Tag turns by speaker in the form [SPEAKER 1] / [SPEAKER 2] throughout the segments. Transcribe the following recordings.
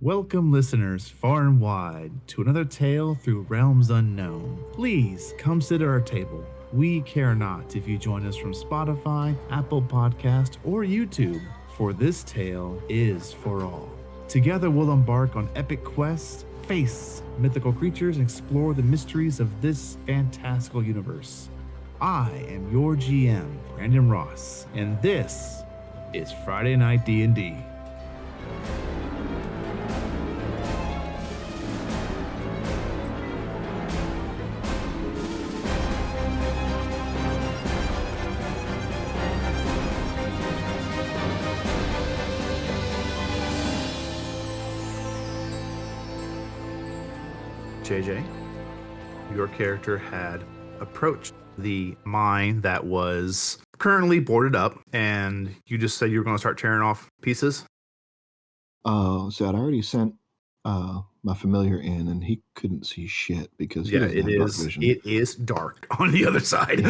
[SPEAKER 1] Welcome, listeners far and wide, to another tale through realms unknown. Please come sit at our table. We care not if you join us from Spotify, Apple Podcast, or YouTube, for this tale is for all. Together we'll embark on epic quests, face mythical creatures, and explore the mysteries of this fantastical universe. I am your GM, Brandon Ross, and this is Friday Night D&D. JJ, your character had approached the mine that was currently boarded up, and you just said you were going to start tearing off pieces?
[SPEAKER 2] So I'd already sent my familiar in, and he couldn't see shit because he doesn't have dark vision.
[SPEAKER 1] It is dark on the other side.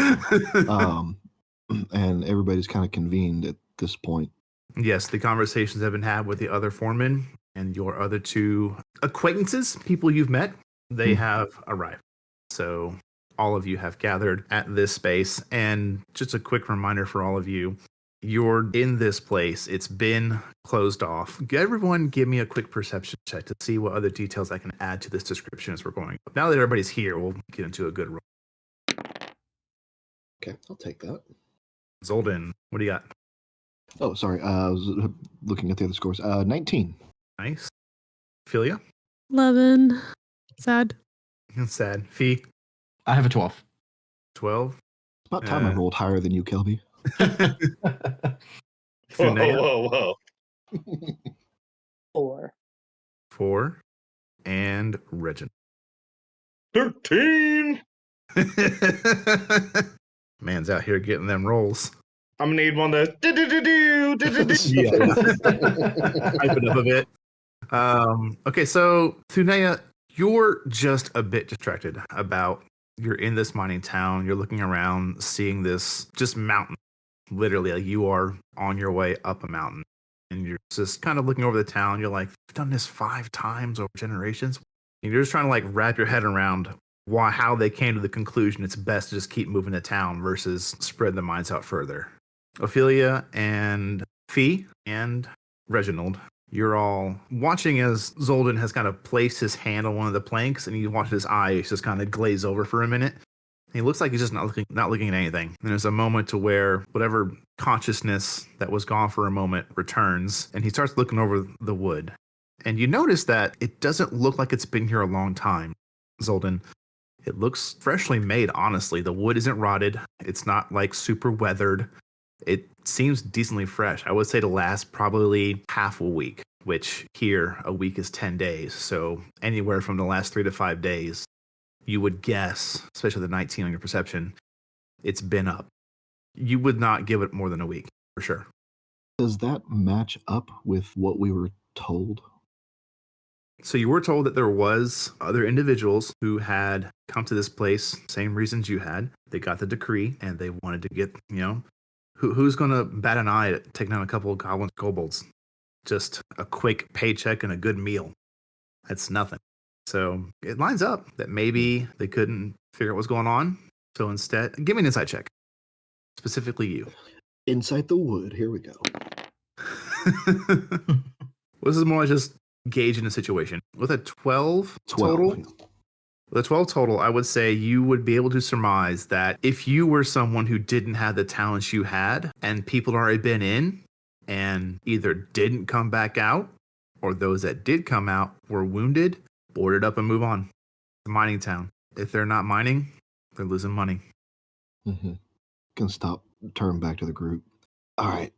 [SPEAKER 2] And everybody's kind of convened at this point.
[SPEAKER 1] Yes, the conversations have been had with the other foremen and your other two acquaintances, people you've met. They have arrived. So all of you have gathered at this space. And just a quick reminder for all of you, you're in this place. It's been closed off. Everyone give me a quick perception check to see what other details I can add to this description as we're going. Now that everybody's here, we'll get into a good roll.
[SPEAKER 2] Okay, I'll take that.
[SPEAKER 1] Zoldin, what do you got?
[SPEAKER 2] Oh, sorry. I was looking at the other scores. 19.
[SPEAKER 1] Nice. Ophelia?
[SPEAKER 3] 11. Sad.
[SPEAKER 1] Sad. Fee?
[SPEAKER 4] I have a 12.
[SPEAKER 1] 12.
[SPEAKER 2] It's about time I rolled higher than you, Kelby.
[SPEAKER 5] Whoa.
[SPEAKER 6] 4.
[SPEAKER 1] 4. And Reggie.
[SPEAKER 5] 13.
[SPEAKER 1] Man's out here getting them rolls.
[SPEAKER 5] I'm gonna need one of those.
[SPEAKER 1] Yeah. Hype it up a bit. Okay, so Thunea, you're just a bit distracted about you're in this mining town, you're looking around, seeing this just mountain. Literally, like you are on your way up a mountain. And you're just kind of looking over the town, you're like, I've done this 5 times over generations. And you're just trying to like wrap your head around how they came to the conclusion it's best to just keep moving to town versus spread the mines out further. Ophelia and Fee and Reginald, you're all watching as Zoldin has kind of placed his hand on one of the planks, and you watch his eyes just kind of glaze over for a minute. And he looks like he's just not looking at anything. And there's a moment to where whatever consciousness that was gone for a moment returns, and he starts looking over the wood. And you notice that it doesn't look like it's been here a long time, Zoldin. It looks freshly made, honestly. The wood isn't rotted. It's not like super weathered. It seems decently fresh. I would say to last probably half a week, which here a week is 10 days. So anywhere from the last 3 to 5 days, you would guess, especially the 19 on your perception, it's been up. You would not give it more than a week, for sure.
[SPEAKER 2] Does that match up with what we were told?
[SPEAKER 1] So you were told that there was other individuals who had come to this place, same reasons you had. They got the decree and they wanted to get, who's going to bat an eye at taking on a couple of goblins, kobolds? Just a quick paycheck and a good meal. That's nothing. So it lines up that maybe they couldn't figure out what's going on. So instead, give me an insight check. Specifically you.
[SPEAKER 2] Inside the wood. Here we go.
[SPEAKER 1] This is more like just gauging the situation. With a 12 total, with a 12 total, I would say you would be able to surmise that if you were someone who didn't have the talents you had and people had already been in and either didn't come back out or those that did come out were wounded, boarded up and move on. It's a mining town. If they're not mining, they're losing money.
[SPEAKER 2] Mm-hmm. Can stop, turn back to the group. All right.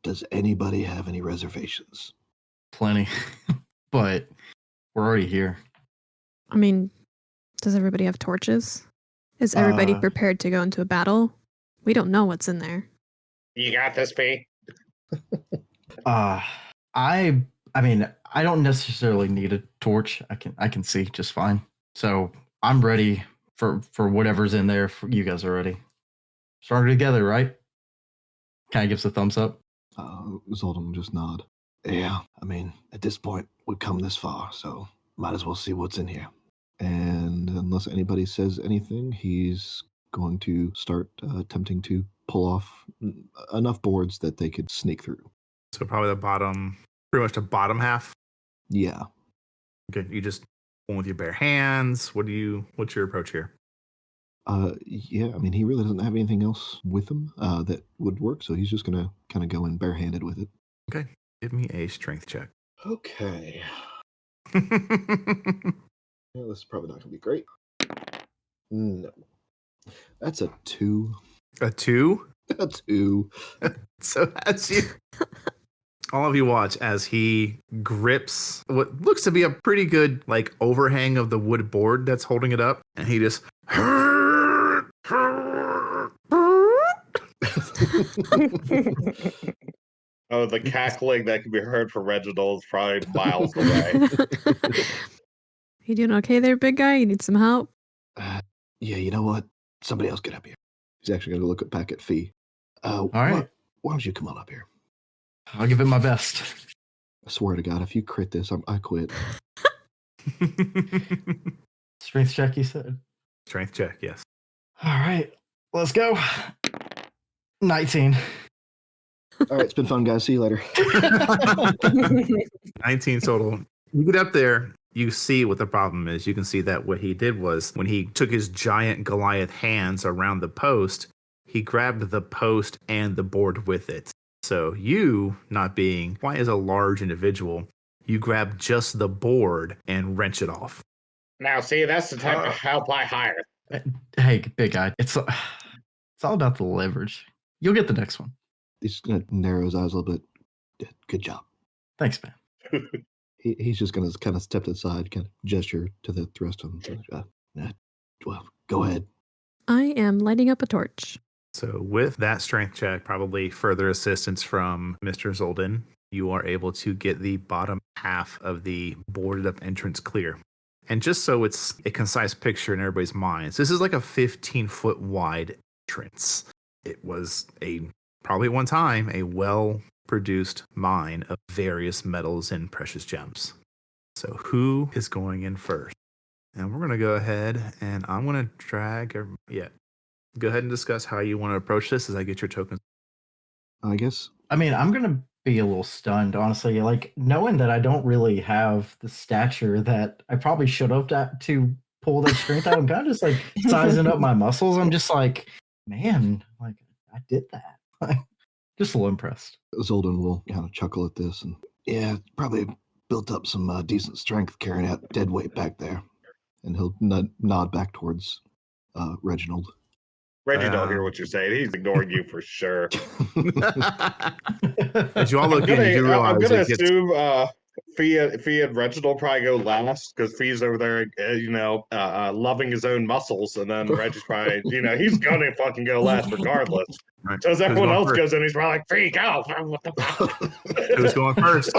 [SPEAKER 2] Does anybody have any reservations?
[SPEAKER 4] Plenty. But we're already here.
[SPEAKER 3] I mean, does everybody have torches? Is everybody prepared to go into a battle? We don't know what's in there.
[SPEAKER 5] You got this, P.
[SPEAKER 4] I mean, I don't necessarily need a torch. I can see just fine. So I'm ready for whatever's in there. For you guys are ready. Stronger together, right? Kind of gives a thumbs up.
[SPEAKER 2] Zoldin will just nod. Yeah, I mean, at this point, we've come this far, so might as well see what's in here. And unless anybody says anything, he's going to start attempting to pull off enough boards that they could sneak through.
[SPEAKER 1] So probably pretty much the bottom half.
[SPEAKER 2] Yeah.
[SPEAKER 1] Okay, you just pull with your bare hands. What's your approach here?
[SPEAKER 2] Yeah, I mean, he really doesn't have anything else with him that would work, so he's just going to kind of go in barehanded with it.
[SPEAKER 1] Okay, give me a strength check.
[SPEAKER 2] Okay. Yeah, this is probably not going to be great. No. That's a 2.
[SPEAKER 1] A 2?
[SPEAKER 2] A 2.
[SPEAKER 1] So as you... all of you watch as he grips what looks to be a pretty good overhang of the wood board that's holding it up, and he just...
[SPEAKER 5] Oh, the cackling that can be heard from Reginald is probably miles away.
[SPEAKER 3] You doing okay there, big guy? You need some help?
[SPEAKER 2] Yeah, you know what? Somebody else get up here. He's actually going to look back at Fee.
[SPEAKER 4] All right.
[SPEAKER 2] Why don't you come on up here?
[SPEAKER 4] I'll give it my best.
[SPEAKER 2] I swear to God, if you crit this, I quit.
[SPEAKER 4] Strength check, you said?
[SPEAKER 1] Strength check, yes.
[SPEAKER 4] All right. Let's go. 19.
[SPEAKER 2] All right, it's been fun, guys. See you later.
[SPEAKER 1] 19 total. You get up there, you see what the problem is. You can see that what he did was when he took his giant Goliath hands around the post, he grabbed the post and the board with it. So you, not being quite as a large individual, you grab just the board and wrench it off.
[SPEAKER 5] Now, see, that's the type of help I hire.
[SPEAKER 4] Hey, big guy. It's all about the leverage. You'll get the next one.
[SPEAKER 2] He's going to narrow his eyes a little bit. Good job.
[SPEAKER 4] Thanks, man.
[SPEAKER 2] He's just going to kind of step aside, kind of gesture to the rest of them. Well, go ahead.
[SPEAKER 3] I am lighting up a torch.
[SPEAKER 1] So with that strength check, probably further assistance from Mr. Zoldin, you are able to get the bottom half of the boarded up entrance clear. And just so it's a concise picture in everybody's minds, this is like a 15-foot wide entrance. It was probably one time a well-produced mine of various metals and precious gems. So who is going in first? And we're going to go ahead and I'm going to go ahead and discuss how you want to approach this as I get your tokens.
[SPEAKER 2] I guess.
[SPEAKER 4] I mean, I'm going to be a little stunned, honestly. Knowing that I don't really have the stature that I probably should have to pull that strength out. I'm kind of just sizing up my muscles. I'm just man, I did that. Just a little impressed.
[SPEAKER 2] Zoldin will kind of chuckle at this and, yeah, probably built up some decent strength carrying out dead weight back there. And he'll nod back towards Reginald.
[SPEAKER 5] Reggie don't hear what you're saying. He's ignoring you for sure.
[SPEAKER 1] As you all look in, you realize
[SPEAKER 5] I'm going to assume Fee and Reginald probably go last because Fee's over there, loving his own muscles. And then Reggie's probably, he's going to fucking go last regardless.
[SPEAKER 1] Right.
[SPEAKER 5] So as everyone else goes in, he's probably like, Fee, go. What the fuck?
[SPEAKER 1] Who's going first?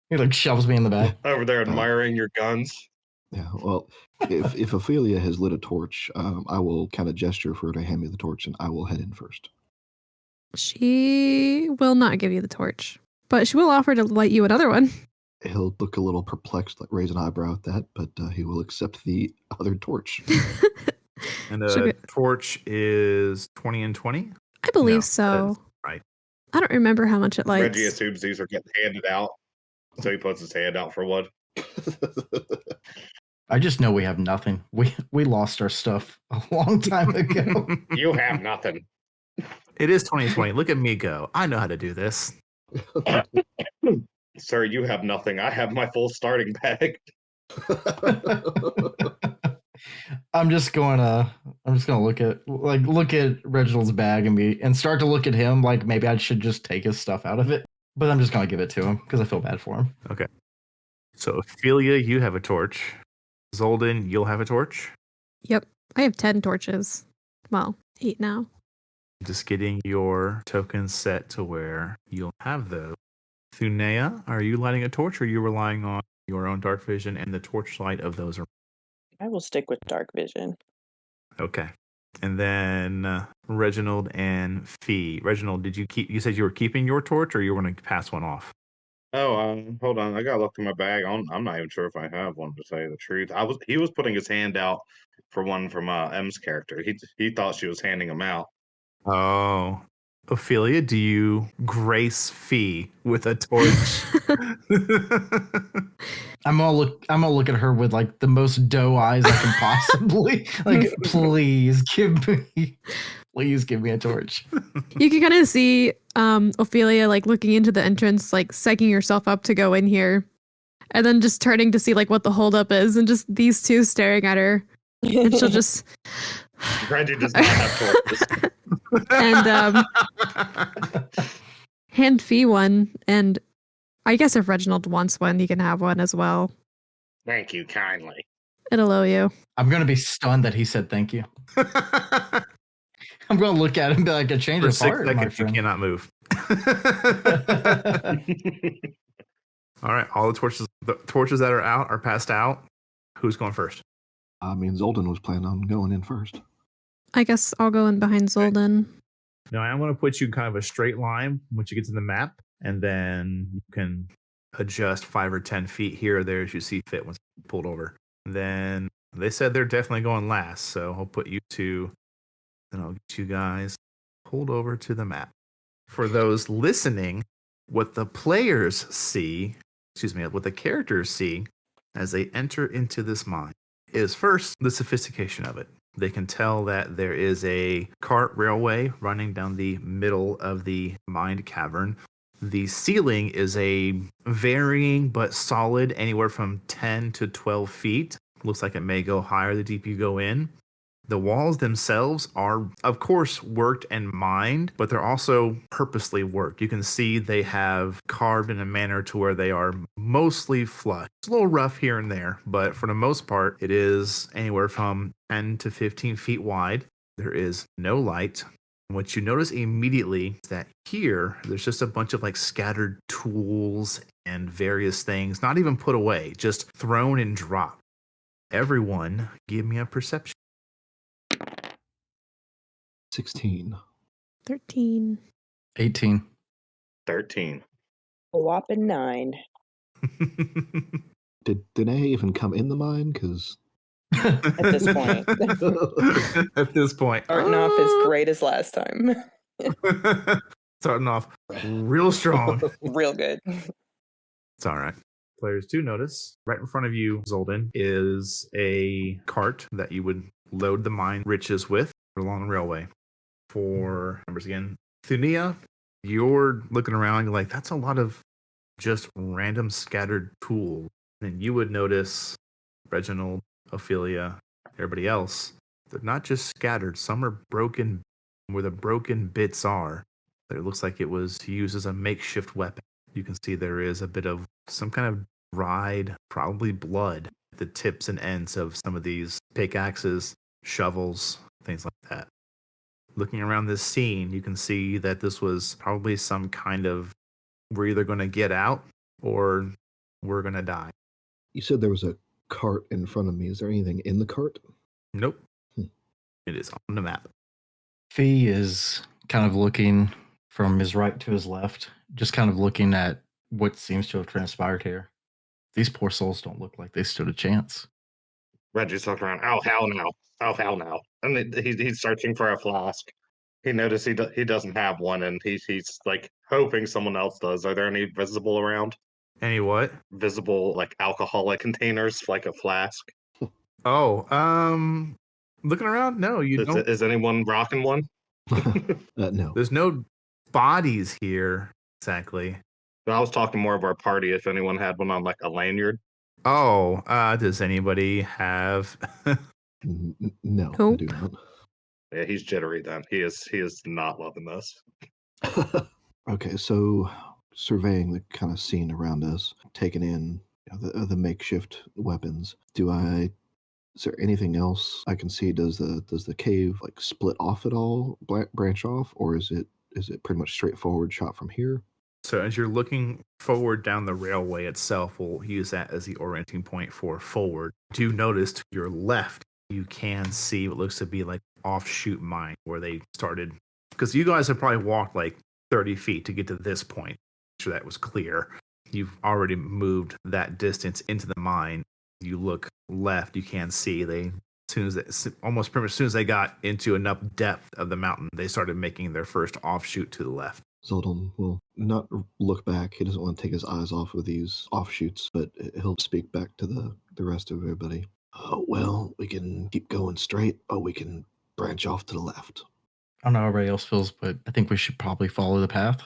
[SPEAKER 4] He shoves me in the back.
[SPEAKER 5] Over there admiring your guns.
[SPEAKER 2] Yeah, well, if Ophelia has lit a torch, I will kind of gesture for her to hand me the torch, and I will head in first.
[SPEAKER 3] She will not give you the torch, but she will offer to light you another one.
[SPEAKER 2] He'll look a little perplexed, raise an eyebrow at that, but he will accept the other torch.
[SPEAKER 1] And the torch is 20 and 20?
[SPEAKER 3] I believe so.
[SPEAKER 1] Right.
[SPEAKER 3] I don't remember how much it lights.
[SPEAKER 5] Reggie assumes these are getting handed out, so he puts his hand out for one.
[SPEAKER 4] I just know we have nothing. We lost our stuff a long time ago.
[SPEAKER 5] You have nothing.
[SPEAKER 1] It is 2020. Look at me go. I know how to do this.
[SPEAKER 5] Sir, you have nothing. I have my full starting bag.
[SPEAKER 4] I'm just gonna look at Reginald's bag and start to look at him like maybe I should just take his stuff out of it. But I'm just gonna give it to him because I feel bad for him.
[SPEAKER 1] Okay. So Ophelia, you have a torch. Zoldin, you'll have a torch.
[SPEAKER 3] Yep. I have 10 torches. Well, 8 now.
[SPEAKER 1] Just getting your tokens set to where you'll have those. Thunea, are you lighting a torch or are you relying on your own dark vision and the torchlight of those?
[SPEAKER 6] I will stick with dark vision.
[SPEAKER 1] Okay. And then Reginald and Fee. Reginald, you said you were keeping your torch or you were going to pass one off?
[SPEAKER 5] Hold on. I gotta look through my bag. I'm not even sure if I have one, to tell you the truth. He was putting his hand out for one from M's character. He thought she was handing him out.
[SPEAKER 1] Oh. Ophelia, do you grace Fee with a torch?
[SPEAKER 4] I'm gonna look at her with like the most doe eyes I can possibly. Like, please give me a torch.
[SPEAKER 3] You can kind of see Ophelia like looking into the entrance, like psyching herself up to go in here, and then just turning to see like what the holdup is, and just these two staring at her, and she'll just
[SPEAKER 5] Reggie does not have torches.
[SPEAKER 3] and hand Fee one, and I guess if Reginald wants one, he can have one as well.
[SPEAKER 5] Thank you kindly.
[SPEAKER 3] It'll owe you.
[SPEAKER 4] I'm gonna be stunned that he said thank you. I'm gonna look at him and be like, a change
[SPEAKER 1] For
[SPEAKER 4] of
[SPEAKER 1] 6
[SPEAKER 4] heart, my
[SPEAKER 1] seconds, you
[SPEAKER 4] friend.
[SPEAKER 1] cannot move. All right, all the torches that are out are passed out. Who's going first?
[SPEAKER 2] I mean, Zoldin was planning on going in first.
[SPEAKER 3] I guess I'll go in behind Zoldin.
[SPEAKER 1] Now I'm going to put you kind of a straight line once you get to the map, and then you can adjust 5 or 10 feet here or there as you see fit once pulled over. Then they said they're definitely going last, so I'll put you two, and I'll get you guys pulled over to the map. For those listening, what the players see, what the characters see as they enter into this mine is first the sophistication of it. They can tell that there is a cart railway running down the middle of the mined cavern. The ceiling is a varying but solid, anywhere from 10 to 12 feet. Looks like it may go higher the deeper you go in. The walls themselves are, of course, worked and mined, but they're also purposely worked. You can see they have carved in a manner to where they are mostly flush. It's a little rough here and there, but for the most part, it is anywhere from 10 to 15 feet wide. There is no light. What you notice immediately is that here, there's just a bunch of like scattered tools and various things, not even put away, just thrown and dropped. Everyone, give me a perception.
[SPEAKER 2] 16.
[SPEAKER 3] 13.
[SPEAKER 4] 18.
[SPEAKER 5] 13.
[SPEAKER 6] A whopping 9.
[SPEAKER 2] Did Danae even come in the mine? Because
[SPEAKER 6] At this point.
[SPEAKER 1] At this point.
[SPEAKER 6] Starting off as great as last time.
[SPEAKER 1] Starting off real strong.
[SPEAKER 6] Real good.
[SPEAKER 1] It's all right. Players do notice right in front of you, Zoldin, is a cart that you would load the mine riches with along the railway. For numbers again, Thunia, you're looking around, you're like, that's a lot of just random scattered tools. And you would notice Reginald, Ophelia, everybody else, they're not just scattered. Some are broken where the broken bits are. It looks like it was used as a makeshift weapon. You can see there is a bit of some kind of dried, probably blood, at the tips and ends of some of these pickaxes, shovels, things like that. Looking around this scene, you can see that this was probably some kind of, we're either going to get out or we're going to die.
[SPEAKER 2] you said there was a cart in front of me. Is there anything in the cart?
[SPEAKER 1] Nope. It is on the map.
[SPEAKER 4] Fee is kind of looking from his right to his left, just kind of looking at what seems to have transpired here. These poor souls don't look like they stood a chance.
[SPEAKER 5] Reggie's looking around. Oh, hell no. Oh, hell no. And he's searching for a flask. He noticed he doesn't have one, and he's like hoping someone else does. Are there any visible around?
[SPEAKER 1] Any what?
[SPEAKER 5] Visible, like, alcoholic containers, like a flask?
[SPEAKER 1] Oh, looking around? No, you don't.
[SPEAKER 5] Is anyone rocking one?
[SPEAKER 2] No.
[SPEAKER 1] There's no bodies here, exactly.
[SPEAKER 5] But I was talking more of our party, if anyone had one on, like, a lanyard.
[SPEAKER 1] Oh, does anybody have...
[SPEAKER 2] No,
[SPEAKER 3] Who?
[SPEAKER 2] I do not.
[SPEAKER 5] Yeah, he's jittery then. He is not loving this.
[SPEAKER 2] Okay, so surveying the kind of scene around us, taking in the makeshift weapons. Is there anything else I can see? Does the cave like split off at all, branch off, or is it pretty much straightforward shot from here?
[SPEAKER 1] So as you're looking forward down the railway itself, we'll use that as the orienting point for forward. Do notice to your left, you can see what looks to be like offshoot mine where they started, because you guys have probably walked like 30 feet to get to this point. Sure, that was clear. you've already moved that distance into the mine. You look left, you can see almost pretty much as soon as they got into enough depth of the mountain, they started making their first offshoot to the left.
[SPEAKER 2] Zoldin will not look back. He doesn't want to take his eyes off of these offshoots, but he'll speak back to the rest of everybody. Well, we can keep going straight, or we can branch off to the left.
[SPEAKER 4] I don't know how everybody else feels, but I think we should probably follow the path.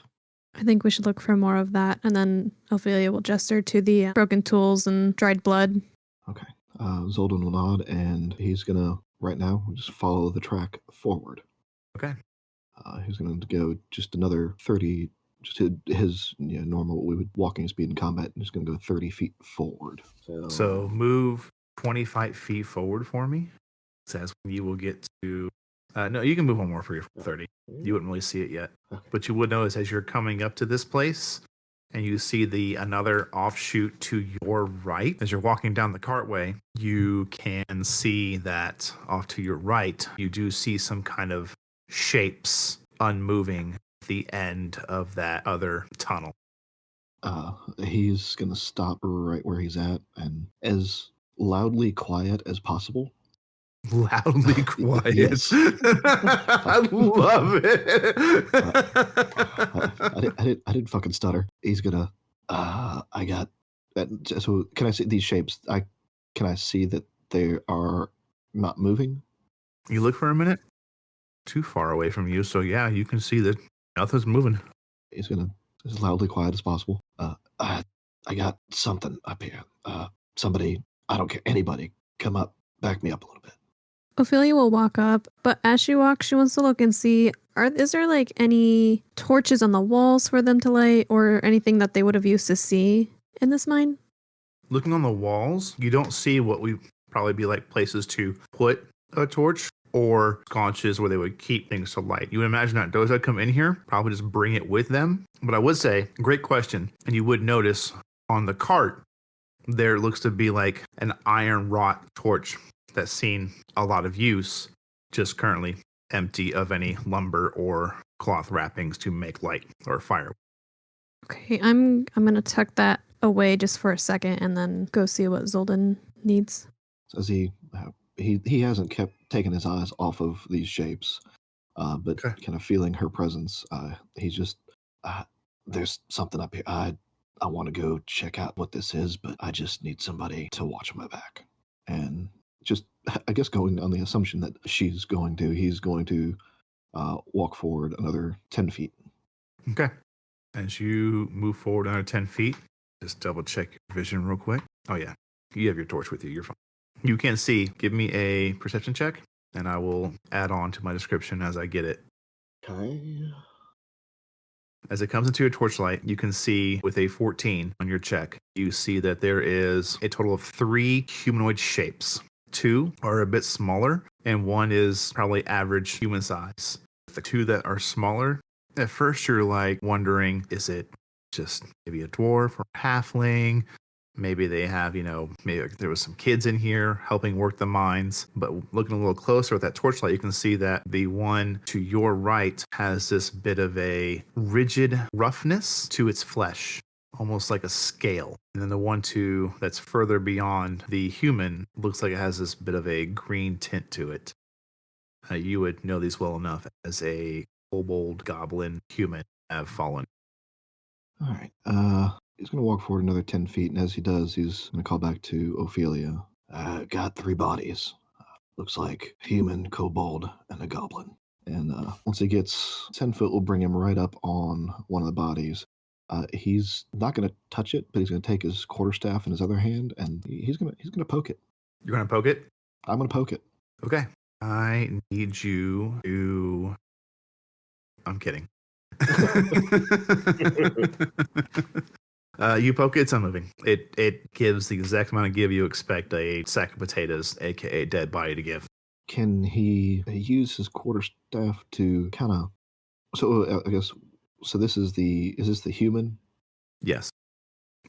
[SPEAKER 3] I think we should look for more of that. And then Ophelia will gesture to the broken tools and dried blood.
[SPEAKER 2] Okay. Zoldin will nod, and he's going to, right now, just follow the track forward.
[SPEAKER 1] Okay.
[SPEAKER 2] He's going to go just another 30, just his normal walking speed in combat, and he's going to go 30 feet forward.
[SPEAKER 1] So move 25 feet forward for me. It says you will get to... no, you can move one more for your 30. You wouldn't really see it yet.
[SPEAKER 2] Okay.
[SPEAKER 1] But you would notice as you're coming up to this place, and you see another offshoot to your right. As you're walking down the cartway, you can see that off to your right, you do see some kind of shapes unmoving at the end of that other tunnel.
[SPEAKER 2] He's going to stop right where he's at, and as loudly quiet as possible.
[SPEAKER 1] Loudly quiet.
[SPEAKER 2] Yes.
[SPEAKER 1] I love it.
[SPEAKER 2] I didn't fucking stutter. He's gonna. I got that. So can I see these shapes? Can I see that they are not moving?
[SPEAKER 1] You look for a minute. Too far away from you, so yeah, you can see that nothing's moving.
[SPEAKER 2] He's gonna as loudly quiet as possible. I got something up here. Somebody. I don't care. Anybody, come up. Back me up a little bit.
[SPEAKER 3] Ophelia will walk up, but as she walks, she wants to look and see, is there like any torches on the walls for them to light or anything that they would have used to see in this mine?
[SPEAKER 1] Looking on the walls, you don't see what would probably be like places to put a torch or sconces where they would keep things to light. You would imagine that those that come in here probably just bring it with them. But I would say, great question. And you would notice on the cart, there looks to be like an iron wrought torch that's seen a lot of use, just currently empty of any lumber or cloth wrappings to make light or fire.
[SPEAKER 3] Okay, I'm gonna tuck that away just for a second and then go see what Zoldin needs.
[SPEAKER 2] As he hasn't kept taking his eyes off of these shapes, but kind of feeling her presence. He's just there's something up here. I want to go check out what this is, but I just need somebody to watch my back. And just, I guess, going on the assumption that he's going to walk forward another 10 feet.
[SPEAKER 1] Okay. As you move forward another 10 feet, just double check your vision real quick. Oh, yeah. You have your torch with you. You're fine. You can see. Give me a perception check, and I will add on to my description as I get it.
[SPEAKER 2] Okay.
[SPEAKER 1] As it comes into your torchlight, you can see with a 14 on your check, you see that there is a total of 3 humanoid shapes. 2 are a bit smaller, and 1 is probably average human size. The 2 that are smaller, at first you're like wondering, is it just maybe a dwarf or a halfling? Maybe they have, maybe there was some kids in here helping work the mines. But looking a little closer at that torchlight, you can see that the one to your right has this bit of a rigid roughness to its flesh, almost like a scale. And then the one that's further beyond the human looks like it has this bit of a green tint to it. You would know these well enough as a kobold, goblin, human have fallen.
[SPEAKER 2] All right. He's going to walk forward another 10 feet, and as he does, he's going to call back to Ophelia. Got 3 bodies. Looks like human, kobold, and a goblin. And once he gets 10 foot, we'll bring him right up on one of the bodies. He's not going to touch it, but he's going to take his quarterstaff in his other hand, and he's going to poke it.
[SPEAKER 1] You're going to poke it?
[SPEAKER 2] I'm going to poke it.
[SPEAKER 1] Okay. I need you to... I'm kidding. You poke it, it's unmoving. It gives the exact amount of give you expect a sack of potatoes, aka dead body, to give.
[SPEAKER 2] Can he use his quarterstaff to kind of... So I guess... So is this the human?
[SPEAKER 1] Yes.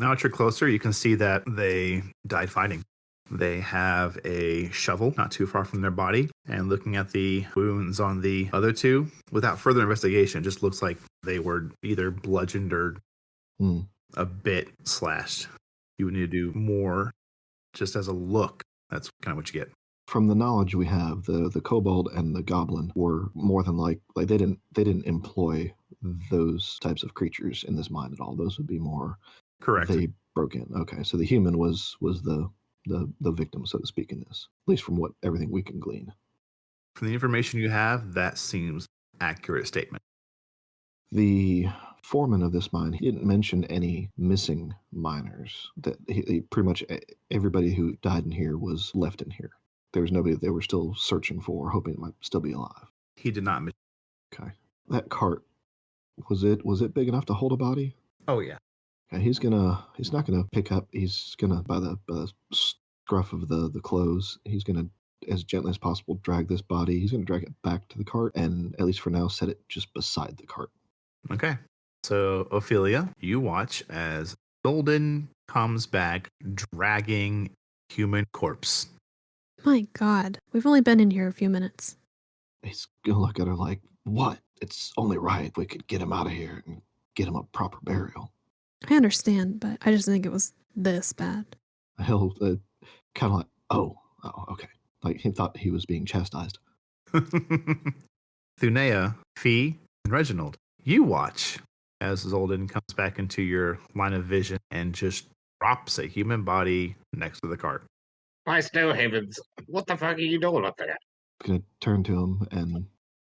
[SPEAKER 1] Now that you're closer, you can see that they died fighting. They have a shovel not too far from their body, and looking at the wounds on the other 2, without further investigation, it just looks like they were either bludgeoned or a bit slashed. You would need to do more just as a look. That's kind of what you get.
[SPEAKER 2] From the knowledge we have, the kobold and the goblin were more than like they didn't employ those types of creatures in this mine at all. Those would be more
[SPEAKER 1] Correct.
[SPEAKER 2] they broke in. Okay, so the human was the victim, so to speak, in this, at least from what everything we can glean.
[SPEAKER 1] From the information you have, that seems accurate statement.
[SPEAKER 2] The foreman of this mine, he didn't mention any missing miners. That he pretty much everybody who died in here was left in here. There was nobody they were still searching for, hoping it might still be alive.
[SPEAKER 1] He did not mention.
[SPEAKER 2] Okay, that cart was it big enough to hold a body?
[SPEAKER 1] Oh yeah.
[SPEAKER 2] Okay, he's not gonna pick up. He's gonna by the scruff of the clothes. He's gonna as gently as possible drag this body. He's gonna drag it back to the cart, and at least for now, set it just beside the cart.
[SPEAKER 1] Okay. So, Ophelia, you watch as Zoldin comes back dragging human corpse.
[SPEAKER 3] My God, we've only been in here a few minutes.
[SPEAKER 2] He's gonna look at her like, "What? It's only right if we could get him out of here and get him a proper burial."
[SPEAKER 3] I understand, but I just think it was this bad.
[SPEAKER 2] He'll kind of like, oh, okay. Like he thought he was being chastised.
[SPEAKER 1] Thunea, Fee, and Reginald, you watch as Zoldin comes back into your line of vision and just drops a human body next to the cart.
[SPEAKER 5] My snow havens, what the fuck are you doing up there?
[SPEAKER 2] Gonna turn to him, and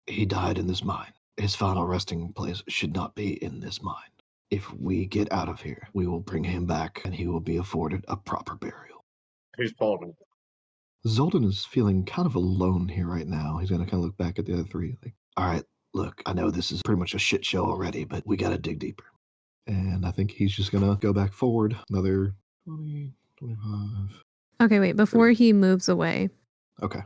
[SPEAKER 2] he died in this mine. His final resting place should not be in this mine. If we get out of here, we will bring him back, and he will be afforded a proper burial.
[SPEAKER 5] Who's pulling?
[SPEAKER 2] Zoldin is feeling kind of alone here right now. He's gonna kind of look back at the other three, like, all right, look, I know this is pretty much a shit show already, but we gotta dig deeper. And I think he's just gonna go back forward another 20, 25.
[SPEAKER 3] Okay, wait, before he moves away,
[SPEAKER 2] Okay.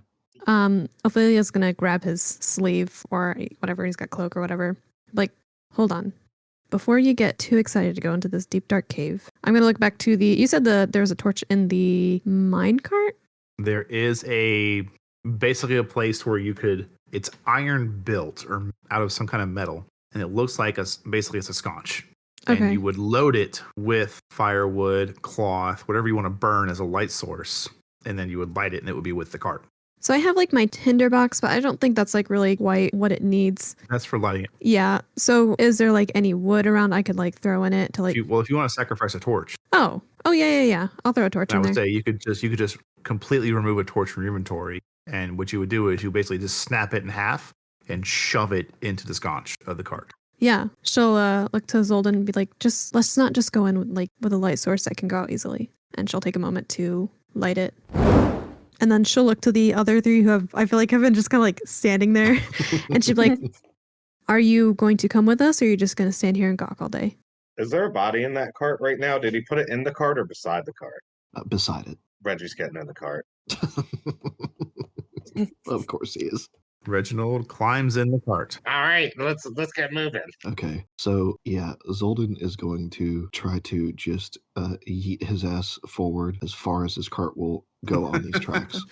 [SPEAKER 3] Ophelia's gonna grab his sleeve or whatever, he's got cloak or whatever. Like, hold on. Before you get too excited to go into this deep dark cave, I'm gonna look back to you said there was a torch in the mine cart?
[SPEAKER 1] There is basically a place where it's iron built or out of some kind of metal, and it looks like basically it's a sconce.
[SPEAKER 3] Okay.
[SPEAKER 1] And you would load it with firewood, cloth, whatever you want to burn as a light source, and then you would light it, and it would be with the cart.
[SPEAKER 3] So I have like my tinder box, but I don't think that's like really quite what it needs.
[SPEAKER 1] That's for lighting it.
[SPEAKER 3] Yeah. So is there like any wood around I could like throw in it to like?
[SPEAKER 1] If you want to sacrifice a torch,
[SPEAKER 3] Oh yeah. I'll throw a torch
[SPEAKER 1] I
[SPEAKER 3] in
[SPEAKER 1] would
[SPEAKER 3] there.
[SPEAKER 1] say you could just completely remove a torch from your inventory, and what you would do is you basically just snap it in half and shove it into the sconce of the cart.
[SPEAKER 3] Yeah. She'll look to Zoldin and be like, let's not just go in with a light source that can go out easily. And she'll take a moment to light it. And then she'll look to the other three who I feel like have been just kind of like standing there. And she'll be like, are you going to come with us or are you just going to stand here and gawk all day?
[SPEAKER 5] Is there a body in that cart right now? Did he put it in the cart or beside the cart?
[SPEAKER 2] Beside it.
[SPEAKER 5] Reggie's getting in the cart.
[SPEAKER 2] Of course he is.
[SPEAKER 1] Reginald climbs in the cart.
[SPEAKER 5] All right, let's get moving.
[SPEAKER 2] Okay, so yeah, Zoldin is going to try to just yeet his ass forward as far as his cart will go on these tracks.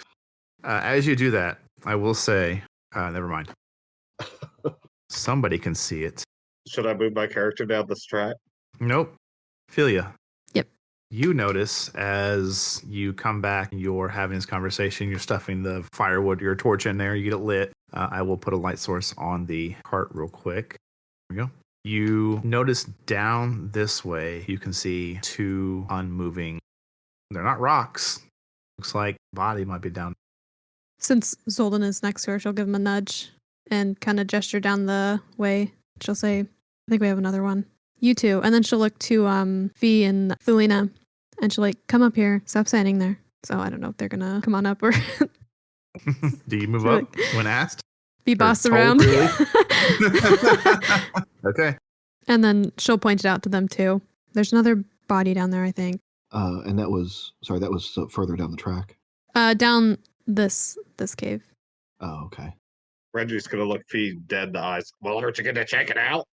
[SPEAKER 1] As you do that, I will say, never mind. Somebody can see it.
[SPEAKER 5] Should I move my character down this track?
[SPEAKER 1] Nope. Philia.
[SPEAKER 3] Yep.
[SPEAKER 1] You notice as you come back, you're having this conversation, you're stuffing the firewood, your torch in there, you get it lit. I will put a light source on the cart real quick. There we go. You notice down this way, you can see two unmoving. They're not rocks. Looks like body might be down.
[SPEAKER 3] Since Zoldin is next to her, she'll give him a nudge and kind of gesture down the way. She'll say, I think we have another one. You two. And then she'll look to Fee and Thulina and she'll like, come up here. Stop standing there. So I don't know if they're going to come on up or
[SPEAKER 1] Do you move up when asked?
[SPEAKER 3] be
[SPEAKER 1] Or
[SPEAKER 3] bossed
[SPEAKER 1] told,
[SPEAKER 3] around.
[SPEAKER 1] really? Okay.
[SPEAKER 3] And then she'll point it out to them too. There's another body down there, I think.
[SPEAKER 2] And that was further down the track.
[SPEAKER 3] Down this cave.
[SPEAKER 2] Oh, okay.
[SPEAKER 5] Reggie's gonna look Fee dead in the eyes. Well, aren't you gonna check it out?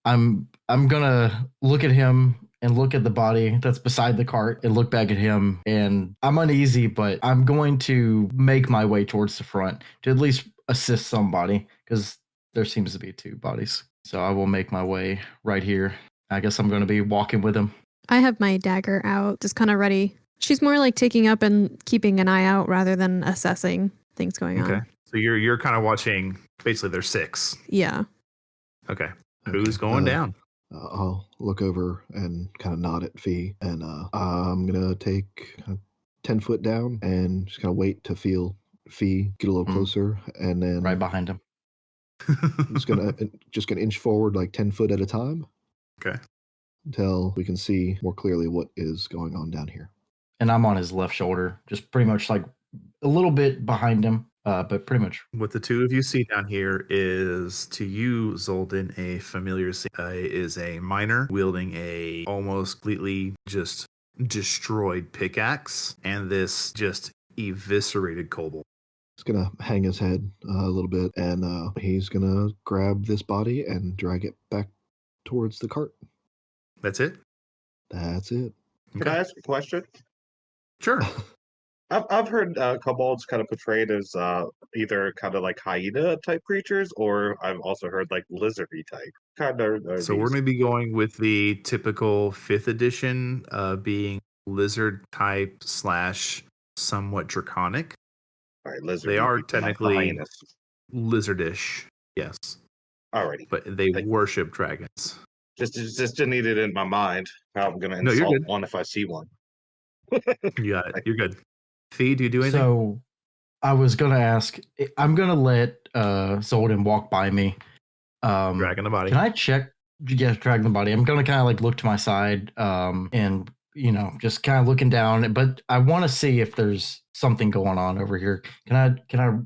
[SPEAKER 4] I'm gonna look at him and look at the body that's beside the cart and look back at him, and I'm uneasy, but I'm going to make my way towards the front to at least assist somebody because there seems to be two bodies. So I will make my way right here. I guess I'm going to be walking with him.
[SPEAKER 3] I have my dagger out, just kind of ready. She's more like taking up and keeping an eye out rather than assessing things going on.
[SPEAKER 1] Okay. So you're kind of watching. Basically, there's 6.
[SPEAKER 3] Yeah.
[SPEAKER 1] Okay. Who's going down?
[SPEAKER 2] I'll look over and kind of nod at Fee, and I'm gonna take 10 foot down and just kind of wait to feel Fee get a little closer, and then
[SPEAKER 4] Right behind him.
[SPEAKER 2] I'm just gonna inch forward like 10 foot at a time.
[SPEAKER 1] Okay.
[SPEAKER 2] Until we can see more clearly what is going on down here.
[SPEAKER 4] And I'm on his left shoulder, just pretty much like a little bit behind him, but pretty much.
[SPEAKER 1] What the two of you see down here is, to you, Zoldin, a familiar scene. Is a miner wielding a almost completely just destroyed pickaxe and this just eviscerated kobold.
[SPEAKER 2] He's gonna hang his head a little bit, and he's gonna grab this body and drag it back towards the cart.
[SPEAKER 1] That's it?
[SPEAKER 2] That's it.
[SPEAKER 5] Can I ask a question?
[SPEAKER 1] Sure.
[SPEAKER 5] I've heard kobolds kind of portrayed as either kind of like hyena type creatures, or I've also heard like lizardy type. Kind of.
[SPEAKER 1] So we're going to be going with the typical 5th edition, being lizard type / somewhat draconic.
[SPEAKER 5] All right, lizard.
[SPEAKER 1] They are
[SPEAKER 5] not
[SPEAKER 1] technically
[SPEAKER 5] hyenas.
[SPEAKER 1] lizardish, yes,
[SPEAKER 5] Alrighty.
[SPEAKER 1] but they worship dragons.
[SPEAKER 5] Just need it in my mind how I'm gonna
[SPEAKER 1] No, you're
[SPEAKER 5] insult
[SPEAKER 1] good.
[SPEAKER 5] one if I see one.
[SPEAKER 1] You got it. You're good. Fee, do you do anything?
[SPEAKER 4] So I was going to ask, I'm going to let Zoldin walk by me.
[SPEAKER 1] Dragging the body.
[SPEAKER 4] Can I check? Yes, dragging the body. I'm going to kind of like look to my side and, just kind of looking down. But I want to see if there's something going on over here. Can I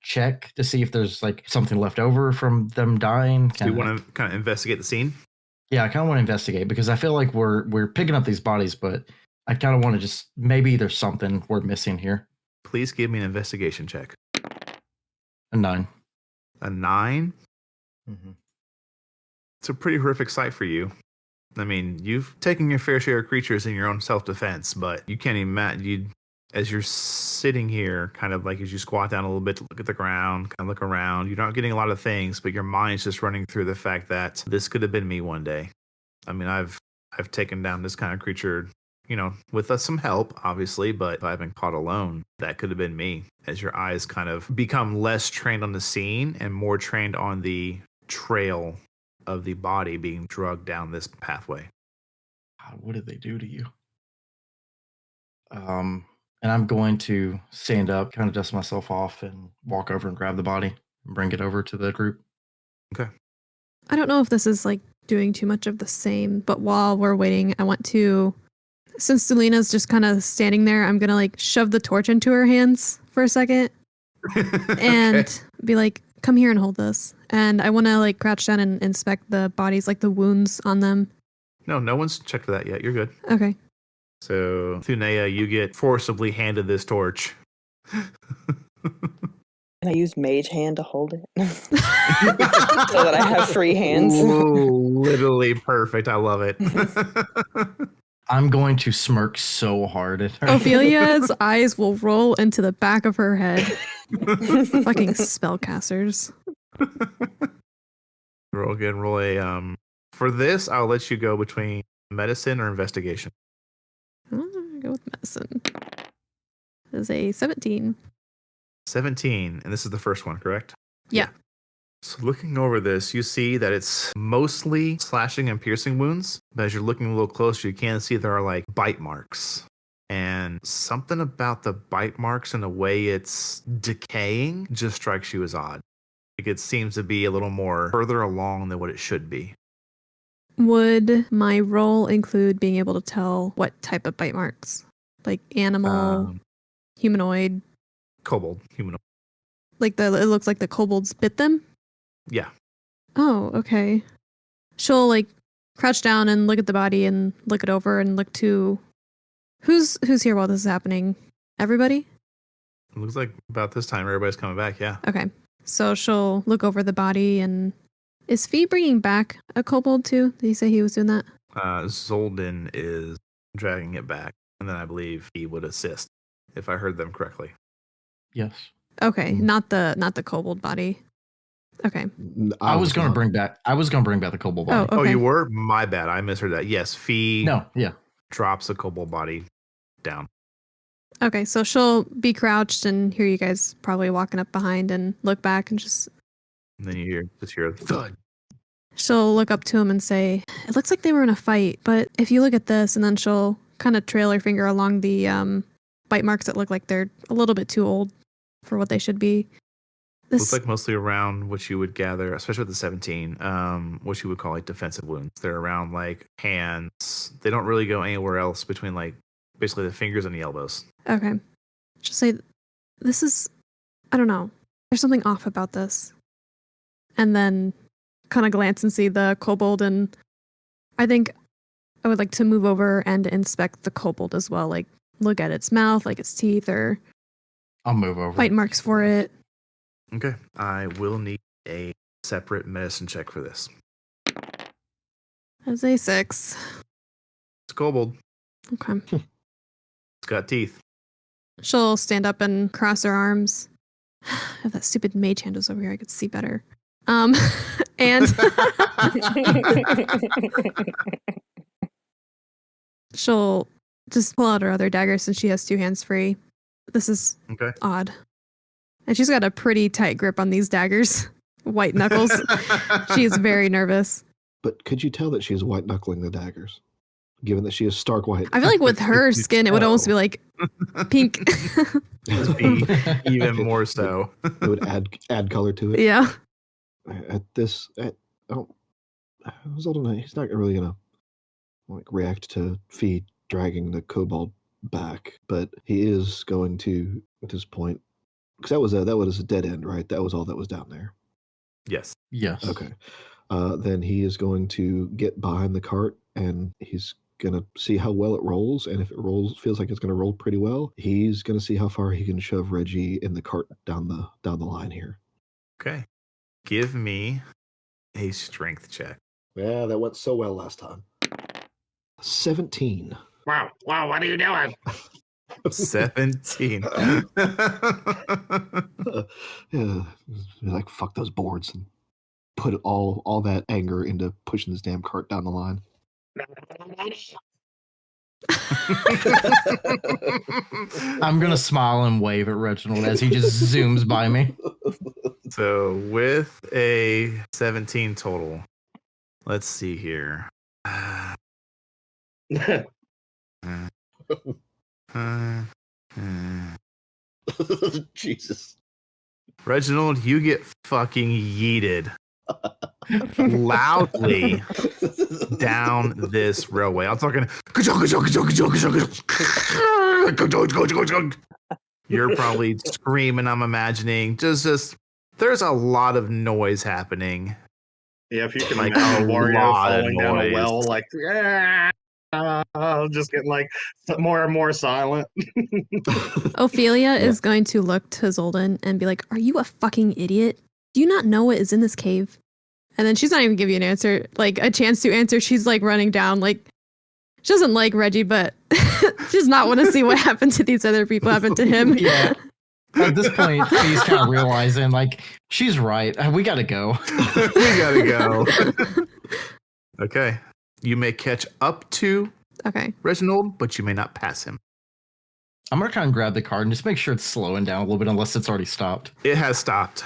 [SPEAKER 4] check to see if there's like something left over from them dying?
[SPEAKER 1] So you want to kind of investigate the scene?
[SPEAKER 4] Yeah, I kind of want to investigate because I feel like we're picking up these bodies, but I kind of want to just maybe there's something we're missing here.
[SPEAKER 1] Please give me an investigation check.
[SPEAKER 4] A 9.
[SPEAKER 1] A 9?
[SPEAKER 4] Mm-hmm.
[SPEAKER 1] It's a pretty horrific sight for you. I mean, you've taken your fair share of creatures in your own self-defense, but you can't imagine, as you're sitting here, kind of like as you squat down a little bit to look at the ground, kind of look around, you're not getting a lot of things, but your mind's just running through the fact that this could have been me one day. I mean, I've taken down this kind of creature, with some help, obviously, but if I've been caught alone, that could have been me. As your eyes kind of become less trained on the scene and more trained on the trail of the body being dragged down this pathway.
[SPEAKER 4] God, what did they do to you? And I'm going to stand up, kind of dust myself off, and walk over and grab the body and bring it over to the group.
[SPEAKER 1] Okay.
[SPEAKER 3] I don't know if this is like doing too much of the same, but while we're waiting, I want to, since Selena's just kind of standing there, I'm going to like shove the torch into her hands for a second and be like, come here and hold this. And I want to like crouch down and inspect the bodies, like the wounds on them.
[SPEAKER 1] No one's checked for that yet. You're good.
[SPEAKER 3] Okay.
[SPEAKER 1] So, Thunea, you get forcibly handed this torch.
[SPEAKER 6] Can I use Mage Hand to hold it? So that I have free hands.
[SPEAKER 1] Ooh, literally perfect. I love it.
[SPEAKER 4] I'm going to smirk so hard at her.
[SPEAKER 3] Ophelia's eyes will roll into the back of her head. Fucking spellcasters.
[SPEAKER 1] Roll again. Roll a. For this, I'll let you go between medicine or investigation.
[SPEAKER 3] I'll go with medicine. It is a 17.
[SPEAKER 1] 17, and this is the first one, correct?
[SPEAKER 3] Yeah.
[SPEAKER 1] So looking over this, you see that it's mostly slashing and piercing wounds, but as you're looking a little closer, you can see there are like bite marks. And something about the bite marks and the way it's decaying just strikes you as odd. Like it seems to be a little more further along than what it should be.
[SPEAKER 3] Would my role include being able to tell what type of bite marks? Like animal, humanoid?
[SPEAKER 1] Kobold, humanoid.
[SPEAKER 3] Like it looks like the kobolds bit them?
[SPEAKER 1] Yeah.
[SPEAKER 3] Oh, okay. She'll like crouch down and look at the body and look it over and look to who's here while this is happening? Everybody?
[SPEAKER 1] It looks like about this time everybody's coming back, yeah.
[SPEAKER 3] Okay. So she'll look over the body and is Fee bringing back a kobold too? Did he say he was doing that?
[SPEAKER 1] Zoldin is dragging it back, and then I believe he would assist, if I heard them correctly.
[SPEAKER 4] Yes.
[SPEAKER 3] Okay, not the kobold body. Okay.
[SPEAKER 4] I was going to
[SPEAKER 2] not.
[SPEAKER 4] bring back the kobold
[SPEAKER 3] Oh,
[SPEAKER 4] body.
[SPEAKER 3] okay.
[SPEAKER 1] Oh, you were? My bad. I misheard that. Yes, Fee
[SPEAKER 4] No, yeah.
[SPEAKER 1] drops the kobold body down.
[SPEAKER 3] Okay, so she'll be crouched and hear you guys probably walking up behind and look back and
[SPEAKER 1] And then you hear a thud.
[SPEAKER 3] she'll look up to him and say, "It looks like they were in a fight, but if you look at this," and then she'll kind of trail her finger along the bite marks that look like they're a little bit too old for what they should be.
[SPEAKER 1] Looks like mostly around what you would gather, especially with the 17, what you would call like defensive wounds. They're around like hands. They don't really go anywhere else between like basically the fingers and the elbows.
[SPEAKER 3] Okay. She'll say, "This is, I don't know. There's something off about this." And then kind of glance and see the kobold, and I think I would like to move over and inspect the kobold as well. Like look at its mouth, like its teeth or
[SPEAKER 4] I'll move over.
[SPEAKER 3] bite marks for it.
[SPEAKER 1] Okay. I will need a separate medicine check for this.
[SPEAKER 3] As a 6.
[SPEAKER 1] It's kobold.
[SPEAKER 3] Okay.
[SPEAKER 1] It's got teeth.
[SPEAKER 3] She'll stand up and cross her arms. If that stupid mage hand was over here, I could see better. And she'll just pull out her other dagger since she has 2 hands free. This is
[SPEAKER 1] Okay.
[SPEAKER 3] odd. And she's got a pretty tight grip on these daggers. White knuckles. She is very nervous.
[SPEAKER 2] But could you tell that she's white knuckling the daggers? Given that she is stark white.
[SPEAKER 3] I feel like with her skin, it would almost be like pink.
[SPEAKER 1] It'd be even more so.
[SPEAKER 2] It would add color to it.
[SPEAKER 3] Yeah.
[SPEAKER 2] Zoldin, he's not really gonna like react to Fee dragging the kobold back, but he is going to at this point, because that was a dead end, right? That was all that was down there.
[SPEAKER 1] Yes.
[SPEAKER 4] Yes.
[SPEAKER 2] Okay. Then he is going to get behind the cart and he's gonna see how well it rolls, and if it feels like it's gonna roll pretty well, he's gonna see how far he can shove Reggie in the cart down the line here.
[SPEAKER 1] Okay. Give me a strength check.
[SPEAKER 2] Yeah, that went so well last time. 17.
[SPEAKER 5] Wow, what are you doing?
[SPEAKER 1] 17.
[SPEAKER 2] Yeah, like fuck those boards and put all that anger into pushing this damn cart down the line.
[SPEAKER 4] I'm going to smile and wave at Reginald as he just zooms by me.
[SPEAKER 1] So with a 17 total, let's see here.
[SPEAKER 2] Jesus.
[SPEAKER 1] Reginald, you get fucking yeeted loudly down this railway. I'm talking. You're probably screaming. I'm imagining just. There's a lot of noise happening.
[SPEAKER 5] Yeah, if you can
[SPEAKER 1] Like
[SPEAKER 5] imagine
[SPEAKER 1] a
[SPEAKER 5] Wario
[SPEAKER 1] lot of
[SPEAKER 5] falling down a
[SPEAKER 1] noise.
[SPEAKER 5] well, like just getting like more and more silent.
[SPEAKER 3] Ophelia is going to look to Zoldin and be like, "Are you a fucking idiot? Do you not know what is in this cave?" And then she's not even giving you an answer, like a chance to answer. She's like running down, like she doesn't like Reggie, but she does not want to see what happened to these other people happen to him.
[SPEAKER 4] Yeah. At this point, he's kind of realizing, like, she's right. We gotta go.
[SPEAKER 1] We gotta go. Okay. You may catch up to
[SPEAKER 3] Okay.
[SPEAKER 1] Reginald, but you may not pass him.
[SPEAKER 4] I'm gonna kind of grab the card and just make sure it's slowing down a little bit, unless it's already stopped.
[SPEAKER 1] It has stopped.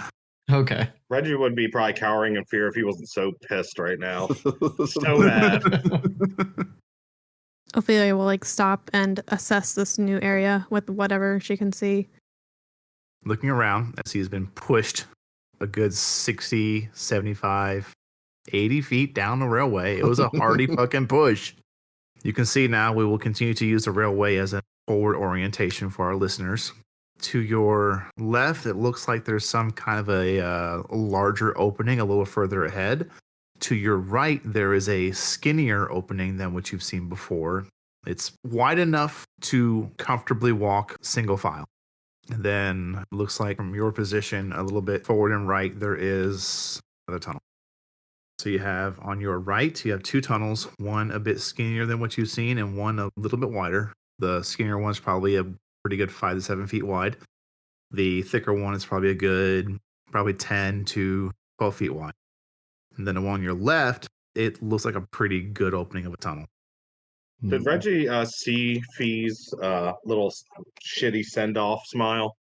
[SPEAKER 4] Okay.
[SPEAKER 5] Reggie would be probably cowering in fear if he wasn't so pissed right now. So mad.
[SPEAKER 3] Ophelia will like stop and assess this new area with whatever she can see.
[SPEAKER 1] Looking around as he's been pushed a good 60, 75, 80 feet down the railway. It was a hardy fucking push. You can see now we will continue to use the railway as a forward orientation for our listeners. To your left, it looks like there's some kind of a larger opening a little further ahead. To your right, there is a skinnier opening than what you've seen before. It's wide enough to comfortably walk single file. And then it looks like from your position, a little bit forward and right, there is another tunnel. So you have on your right, you have 2 tunnels, one a bit skinnier than what you've seen and one a little bit wider. The skinnier one's probably a pretty good 5 to 7 feet wide. The thicker one is probably a good, 10 to 12 feet wide. And then the one on your left, it looks like a pretty good opening of a tunnel.
[SPEAKER 5] Did Reggie see Fee's little shitty send-off smile?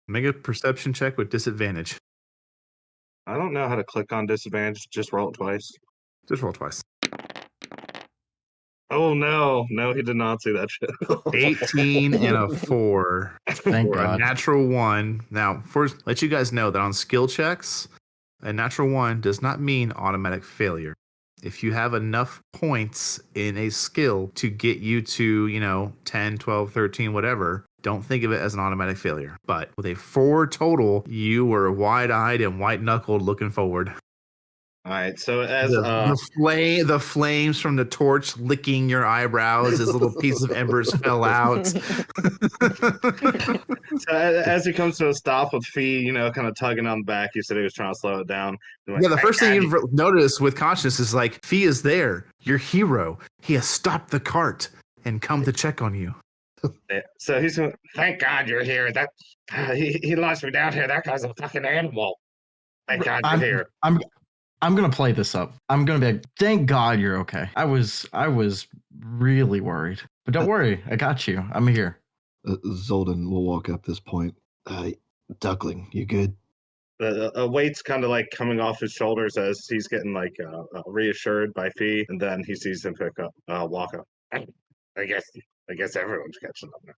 [SPEAKER 1] Make a perception check with disadvantage.
[SPEAKER 5] I don't know how to click on disadvantage. Just roll it twice.
[SPEAKER 1] Just roll twice.
[SPEAKER 5] Oh, no. No, he did not see that shit.
[SPEAKER 1] 18 and a 4.
[SPEAKER 4] Thank
[SPEAKER 1] Or a
[SPEAKER 4] God.
[SPEAKER 1] natural 1. Now, first, let you guys know that on skill checks, a natural 1 does not mean automatic failure. If you have enough points in a skill to get you to, 10, 12, 13, whatever, don't think of it as an automatic failure. But with a 4 total, you were wide-eyed and white-knuckled looking forward.
[SPEAKER 5] All right, so as
[SPEAKER 1] The flames from the torch licking your eyebrows as little pieces of embers fell out.
[SPEAKER 5] so as he comes to a stop with Fee, kind of tugging on the back, he said he was trying to slow it down.
[SPEAKER 1] Yeah, the first thing you notice with consciousness is like, Fee is there, your hero. He has stopped the cart and come to check on you.
[SPEAKER 5] Yeah, so he's going, thank God you're here. That he lost me down here. That guy's a fucking animal. Thank God you're here.
[SPEAKER 4] I'm gonna play this up. I'm gonna be like, thank God you're okay. I was really worried, but don't worry, I got you. I'm here.
[SPEAKER 2] Zoldin will walk up this point. Duckling, you good?
[SPEAKER 5] A weight's kind of like coming off his shoulders as he's getting reassured by Fee, and then he sees him walk up. I guess everyone's catching up now.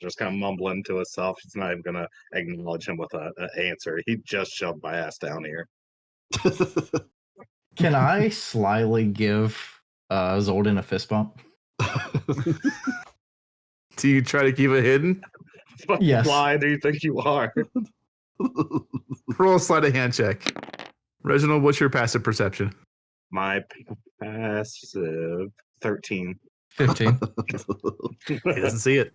[SPEAKER 5] Just kind of mumbling to himself. He's not even gonna acknowledge him with an answer. He just shoved my ass down here.
[SPEAKER 4] Can I slyly give Zoldin a fist bump?
[SPEAKER 1] Do you try to keep it hidden?
[SPEAKER 4] Yes.
[SPEAKER 5] Why do you think you are?
[SPEAKER 1] Roll a sleight of hand check. Reginald, what's your passive perception?
[SPEAKER 5] My passive 13.
[SPEAKER 4] 15.
[SPEAKER 1] He doesn't see it.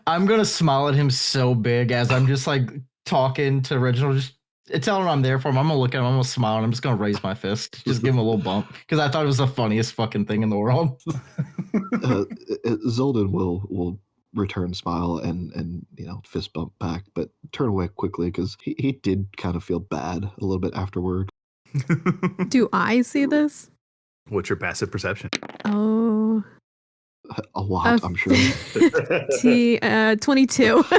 [SPEAKER 4] I'm gonna smile at him so big as I'm just like talking to Reginald, just telling him I'm there for him. I'm gonna look at him, I'm gonna smile, and I'm just gonna raise my fist, just give him a little bump because I thought it was the funniest fucking thing in the world.
[SPEAKER 2] Zoldin will return smile and fist bump back, but turn away quickly because he did kind of feel bad a little bit afterward.
[SPEAKER 3] Do I see this?
[SPEAKER 1] What's your passive perception?
[SPEAKER 3] Oh,
[SPEAKER 2] A lot, I'm sure.
[SPEAKER 3] 22.
[SPEAKER 4] I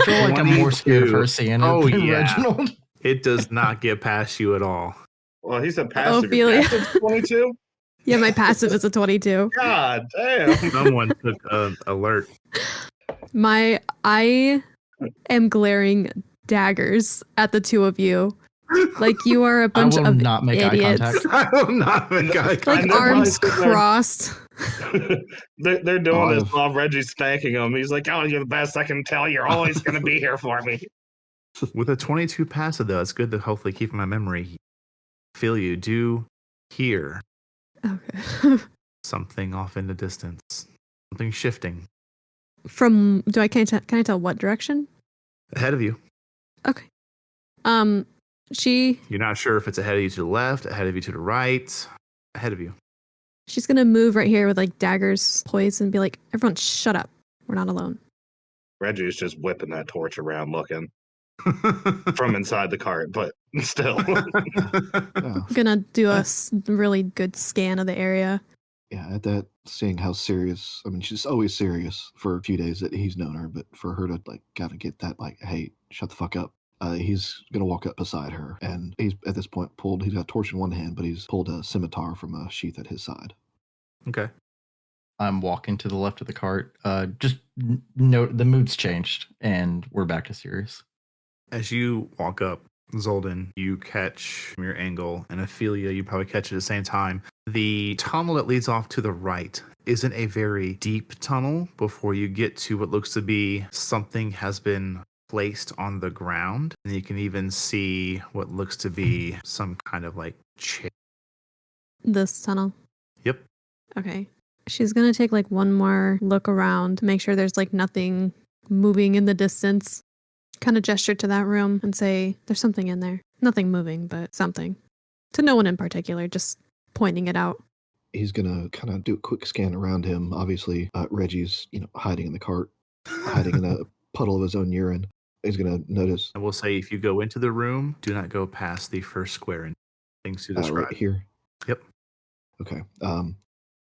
[SPEAKER 4] feel like I'm more scared of her seeing it than Reginald.
[SPEAKER 1] It does not get past you at all.
[SPEAKER 5] Well, he said passive.
[SPEAKER 3] Ophelia.
[SPEAKER 5] Your passive's 22?
[SPEAKER 3] Yeah, my passive is a 22.
[SPEAKER 5] God damn.
[SPEAKER 1] Someone took an alert.
[SPEAKER 3] I am glaring daggers at the two of you. Like you are a bunch of
[SPEAKER 4] not make
[SPEAKER 3] idiots.
[SPEAKER 4] eye contact.
[SPEAKER 1] I will not make eye contact.
[SPEAKER 3] Like arms crossed.
[SPEAKER 5] They're doing this while Reggie's spanking him. He's like, oh, you're the best I can tell. You're always going to be here for me.
[SPEAKER 1] With a 22 passive, though, it's good to hopefully keep in my memory. Feel you do hear
[SPEAKER 3] Okay.
[SPEAKER 1] something off in the distance. Something shifting.
[SPEAKER 3] Can I tell what direction?
[SPEAKER 1] Ahead of you.
[SPEAKER 3] Okay.
[SPEAKER 1] You're not sure if it's ahead of you to the left, ahead of you to the right, ahead of you.
[SPEAKER 3] She's gonna move right here with like daggers poised and be like, everyone shut up. We're not alone.
[SPEAKER 5] Reggie's just whipping that torch around looking from inside the cart, but still.
[SPEAKER 3] I'm gonna do a really good scan of the area.
[SPEAKER 2] Yeah, at that, seeing how serious, I mean, she's always serious for a few days that he's known her, but for her to kind of get that, hey, shut the fuck up. He's going to walk up beside her, and he's at this point he's got a torch in one hand, but he's pulled a scimitar from a sheath at his side.
[SPEAKER 1] Okay.
[SPEAKER 4] I'm walking to the left of the cart. Just note the mood's changed, and we're back to serious.
[SPEAKER 1] As you walk up, Zoldin, you catch from your angle, and Ophelia, you probably catch at the same time. The tunnel that leads off to the right isn't a very deep tunnel before you get to what looks to be something has been placed on the ground. And you can even see what looks to be some kind of chair.
[SPEAKER 3] This tunnel.
[SPEAKER 1] Yep.
[SPEAKER 3] Okay. She's gonna take one more look around, make sure there's nothing moving in the distance. Kind of gesture to that room and say, there's something in there. Nothing moving, but something. To no one in particular, just pointing it out.
[SPEAKER 2] He's gonna kind of do a quick scan around him. Obviously, Reggie's hiding in the cart, hiding in a puddle of his own urine. He's gonna notice.
[SPEAKER 1] I will say, if you go into the room, do not go past the first square and things to describe.
[SPEAKER 2] Right here.
[SPEAKER 1] Yep.
[SPEAKER 2] Okay.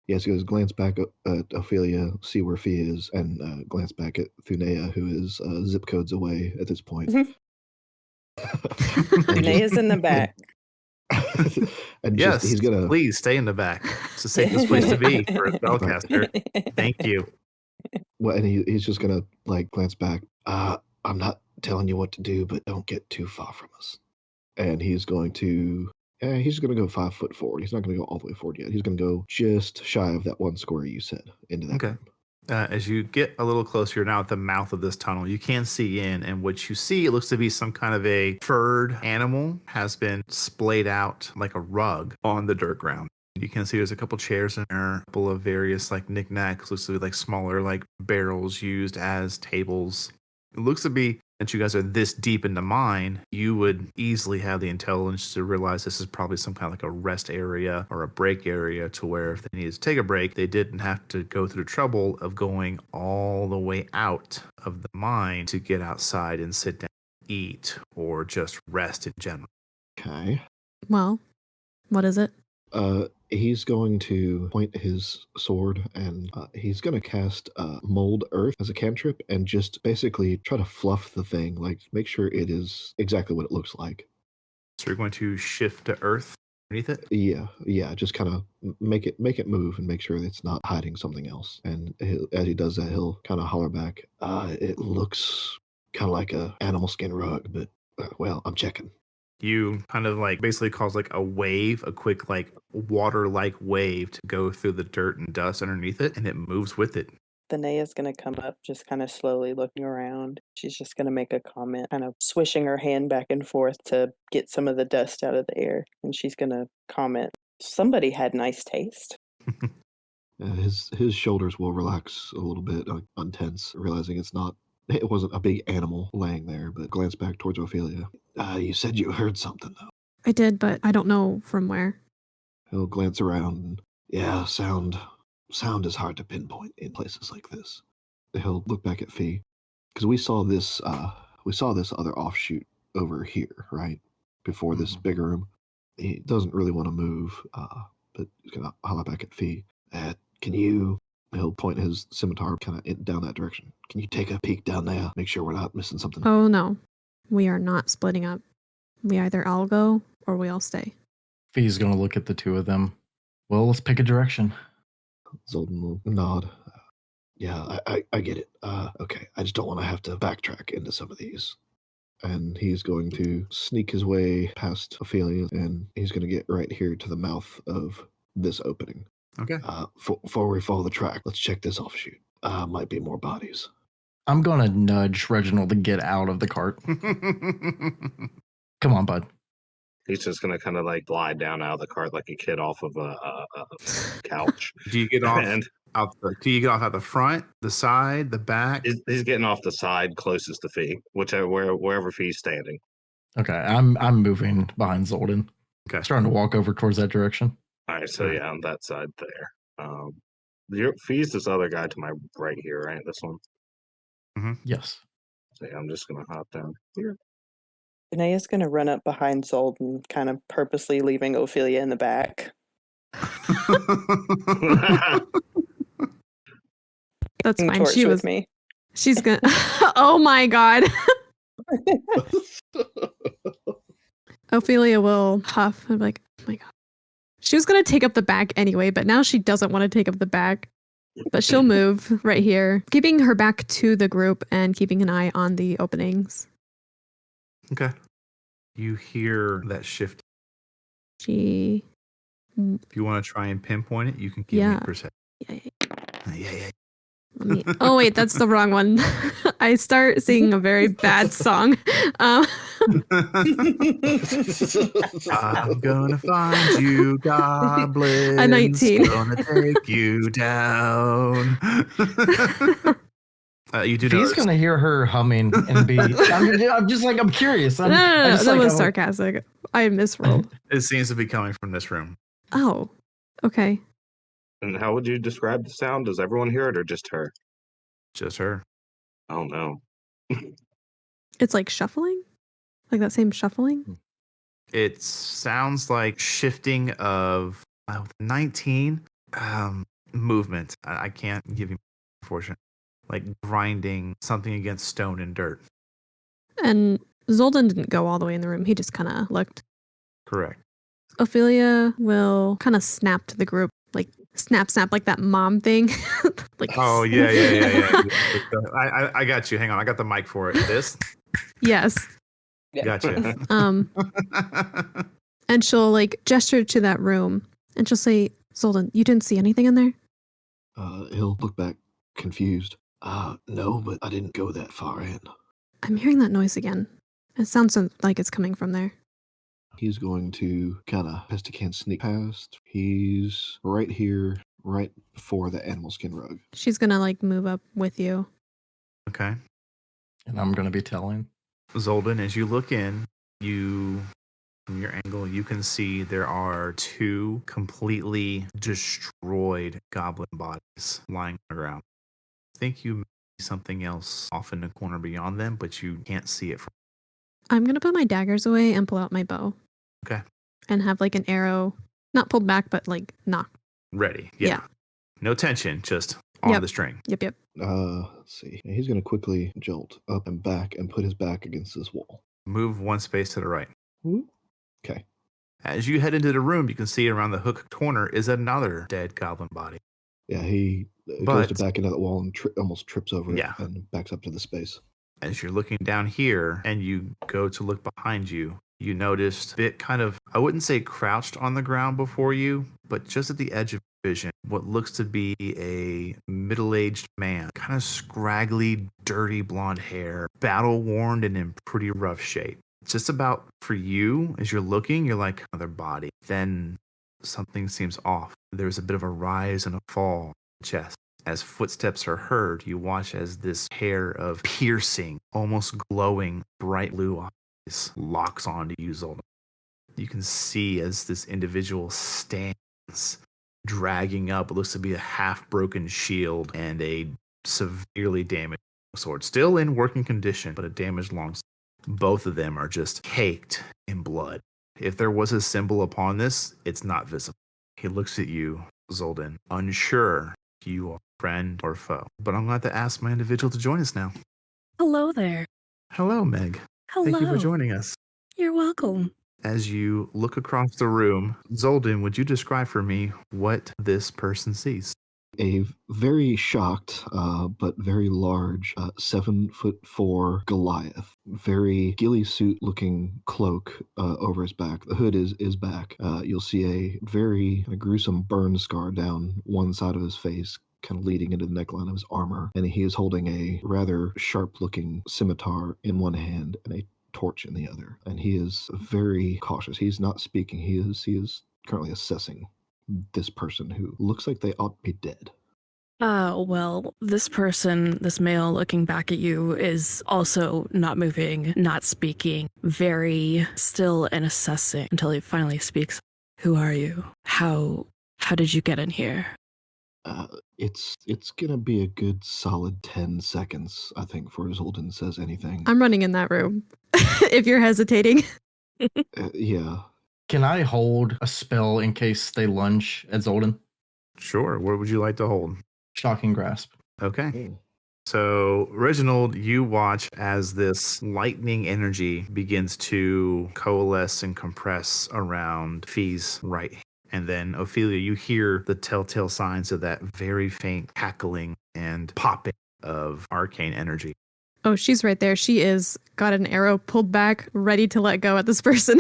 [SPEAKER 2] Yes, he goes glance back at Ophelia, see where Fee is, and glance back at Thunea, who is zip codes away at this point.
[SPEAKER 6] Thunea's in the back.
[SPEAKER 2] And
[SPEAKER 1] Yes,
[SPEAKER 2] he's gonna
[SPEAKER 1] please stay in the back. It's the safest place to be for a spellcaster. Thank you.
[SPEAKER 2] Well, and he's just gonna like glance back. I'm not telling you what to do, but don't get too far from us. And he's going to. He's going to go 5 foot forward. He's not going to go all the way forward yet. He's going to go just shy of that one square you said into that
[SPEAKER 1] Okay.
[SPEAKER 2] room.
[SPEAKER 1] As you get a little closer, you're now at the mouth of this tunnel. You can see in, and what you see, it looks to be some kind of a furred animal has been splayed out like a rug on the dirt ground. You can see there's a couple chairs in there, a couple of various like knickknacks, looks to be like smaller like barrels used as tables. It looks to be that you guys are this deep into mine, you would easily have the intelligence to realize this is probably some kind of like a rest area or a break area, to where if they needed to take a break, they didn't have to go through the trouble of going all the way out of the mine to get outside and sit down, eat, or just rest in general.
[SPEAKER 2] Okay.
[SPEAKER 3] Well, what is it?
[SPEAKER 2] He's going to point his sword and he's going to cast Mold Earth as a cantrip and just basically try to fluff the thing, like make sure it is exactly what it looks like.
[SPEAKER 1] So you're going to shift to earth underneath it?
[SPEAKER 2] Yeah, just kind of make it move and make sure that it's not hiding something else. And as he does that, he'll kind of holler back, it looks kind of like a animal skin rug, but well, I'm checking.
[SPEAKER 1] You kind of like basically cause like a wave, a quick like water-like wave to go through the dirt and dust underneath it, and it moves with it.
[SPEAKER 6] Thunea's going to come up, just kind of slowly looking around. She's just going to make a comment, kind of swishing her hand back and forth to get some of the dust out of the air. And she's going to comment, somebody had nice taste.
[SPEAKER 2] His shoulders will relax a little bit, untense, realizing it wasn't a big animal laying there, but glance back towards Ophelia. You said you heard something, though.
[SPEAKER 3] I did, but I don't know from where.
[SPEAKER 2] He'll glance around and, yeah, sound is hard to pinpoint in places like this. He'll look back at Fee, because we saw this other offshoot over here, right? Before this big room. He doesn't really want to move, but he's going to holler back at Fee. He'll point his scimitar kind of down that direction. Can you take a peek down there? Make sure we're not missing something.
[SPEAKER 3] Oh, no. We are not splitting up. We either all go or we all stay.
[SPEAKER 4] Fee's going to look at the two of them. Well, let's pick a direction.
[SPEAKER 2] Zoldin will nod. Yeah, I get it. Okay, I just don't want to have to backtrack into some of these. And he's going to sneak his way past Ophelia, and he's going to get right here to the mouth of this opening.
[SPEAKER 1] Okay.
[SPEAKER 2] Before we follow the track, let's check this offshoot. Might be more bodies.
[SPEAKER 4] I'm going to nudge Reginald to get out of the cart. Come on, bud.
[SPEAKER 5] He's just gonna kind of like glide down out of the cart like a kid off of a couch.
[SPEAKER 1] Do you get off
[SPEAKER 5] And
[SPEAKER 1] do you get off at the front, the side, the back?
[SPEAKER 5] he's getting off the side closest to Fee, wherever Fee's standing.
[SPEAKER 4] Okay, I'm moving behind Zoldin.
[SPEAKER 1] Okay.
[SPEAKER 4] Starting to walk over towards that direction.
[SPEAKER 5] All right, so yeah, on that side there. Fee's this other guy to my right here, right? This one.
[SPEAKER 4] Yes.
[SPEAKER 5] So yeah, I'm just gonna hop down here.
[SPEAKER 6] Thunea's going to run up behind Zoldin, kind of purposely leaving Ophelia in the back.
[SPEAKER 3] That's fine.
[SPEAKER 6] Torch
[SPEAKER 3] She
[SPEAKER 6] with
[SPEAKER 3] was.
[SPEAKER 6] me.
[SPEAKER 3] She's gonna. Oh my god. Ophelia will huff and be like, oh my god. She was gonna take up the back anyway, but now she doesn't want to take up the back. But she'll move right here, keeping her back to the group and keeping an eye on the openings.
[SPEAKER 1] Okay. You hear that shift.
[SPEAKER 3] She.
[SPEAKER 1] If you want to try and pinpoint it, you can give me perception.
[SPEAKER 3] Yeah. Oh wait, that's the wrong one. I start singing a very bad song.
[SPEAKER 1] I'm gonna find you, goblins.
[SPEAKER 3] A 19.
[SPEAKER 1] Gonna take you down. You do.
[SPEAKER 4] Fee's going to hear her humming and be. I'm just like, I'm curious.
[SPEAKER 3] No, that was sarcastic. I misrolled.
[SPEAKER 1] It seems to be coming from this room.
[SPEAKER 3] Oh, okay.
[SPEAKER 5] And how would you describe the sound? Does everyone hear it or just her?
[SPEAKER 1] Just her.
[SPEAKER 5] Oh no.
[SPEAKER 3] It's like shuffling? Like that same shuffling?
[SPEAKER 1] It sounds like shifting of 19 movement. I can't give you unfortunately. Like grinding something against stone and dirt.
[SPEAKER 3] And Zoldin didn't go all the way in the room. He just kind of looked.
[SPEAKER 1] Correct.
[SPEAKER 3] Ophelia will kind of snap to the group, like snap, like that mom thing. Like,
[SPEAKER 1] Oh, yeah. I got you. Hang on. I got the mic for it. This?
[SPEAKER 3] Yes.
[SPEAKER 6] Yeah.
[SPEAKER 1] Gotcha.
[SPEAKER 3] And she'll like gesture to that room and she'll say, Zoldin, you didn't see anything in there?
[SPEAKER 2] He'll look back confused. No, but I didn't go that far in.
[SPEAKER 3] I'm hearing that noise again. It sounds like it's coming from there.
[SPEAKER 2] He's going to kind of best he can sneak past. He's right here, right before the animal skin rug.
[SPEAKER 3] She's gonna like move up with you.
[SPEAKER 1] Okay.
[SPEAKER 4] And I'm going to be telling.
[SPEAKER 1] Zoldin, as you look in, from your angle, you can see there are 2 completely destroyed goblin bodies lying on the ground. I think you may see something else off in the corner beyond them, but you can't see it from.
[SPEAKER 3] I'm gonna put my daggers away and pull out my bow.
[SPEAKER 1] Okay.
[SPEAKER 3] And have like an arrow, not pulled back, but like knocked.
[SPEAKER 1] Ready.
[SPEAKER 3] Yeah.
[SPEAKER 1] No tension, just on the string.
[SPEAKER 3] Yep.
[SPEAKER 2] Let's see. He's going to quickly jolt up and back and put his back against this wall.
[SPEAKER 1] Move 1 space to the right.
[SPEAKER 2] Okay.
[SPEAKER 1] As you head into the room, you can see around the hook corner is another dead goblin body.
[SPEAKER 2] Yeah, he goes to back into the wall and almost trips over it and backs up to the space.
[SPEAKER 1] As you're looking down here and you go to look behind you, you noticed a bit kind of, I wouldn't say crouched on the ground before you, but just at the edge of vision, what looks to be a middle-aged man, kind of scraggly, dirty blonde hair, battle-worn and in pretty rough shape. Just about for you, as you're looking, you're like, another body. Then something seems off. There's a bit of a rise and a fall in the chest. As footsteps are heard, you watch as this pair of piercing, almost glowing, bright blue eyes locks onto you, Zoldin. You can see as this individual stands, dragging up what looks to be a half-broken shield and a severely damaged sword. Still in working condition, but a damaged longsword. Both of them are just caked in blood. If there was a symbol upon this, it's not visible. He looks at you, Zoldin, unsure if you are friend or foe. But I'm going to ask my individual to join us now.
[SPEAKER 7] Hello there.
[SPEAKER 1] Hello, Meg.
[SPEAKER 7] Hello.
[SPEAKER 1] Thank you for joining us.
[SPEAKER 7] You're welcome.
[SPEAKER 1] As you look across the room, Zoldin, would you describe for me what this person sees?
[SPEAKER 2] A very shocked, but very large, 7'4" Goliath. Very ghillie suit looking cloak over his back. The hood is back. You'll see a very gruesome burn scar down one side of his face, kind of leading into the neckline of his armor. And he is holding a rather sharp looking scimitar in one hand and a torch in the other. And he is very cautious. He's not speaking. He is currently assessing this person who looks like they ought to be dead.
[SPEAKER 7] Well, this person, this male looking back at you is also not moving, not speaking, very still and assessing until he finally speaks. Who are you? How did you get in here?
[SPEAKER 2] It's gonna be a good solid 10 seconds, I think, before Zoldin says anything.
[SPEAKER 3] I'm running in that room. If you're hesitating.
[SPEAKER 2] Yeah.
[SPEAKER 4] Can I hold a spell in case they lunge at Zoldin?
[SPEAKER 1] Sure. What would you like to hold?
[SPEAKER 4] Shocking Grasp.
[SPEAKER 1] Okay. So, Reginald, you watch as this lightning energy begins to coalesce and compress around Fee's right hand. And then, Ophelia, you hear the telltale signs of that very faint cackling and popping of arcane energy.
[SPEAKER 3] Oh, she's right there. She is got an arrow pulled back, ready to let go at this person.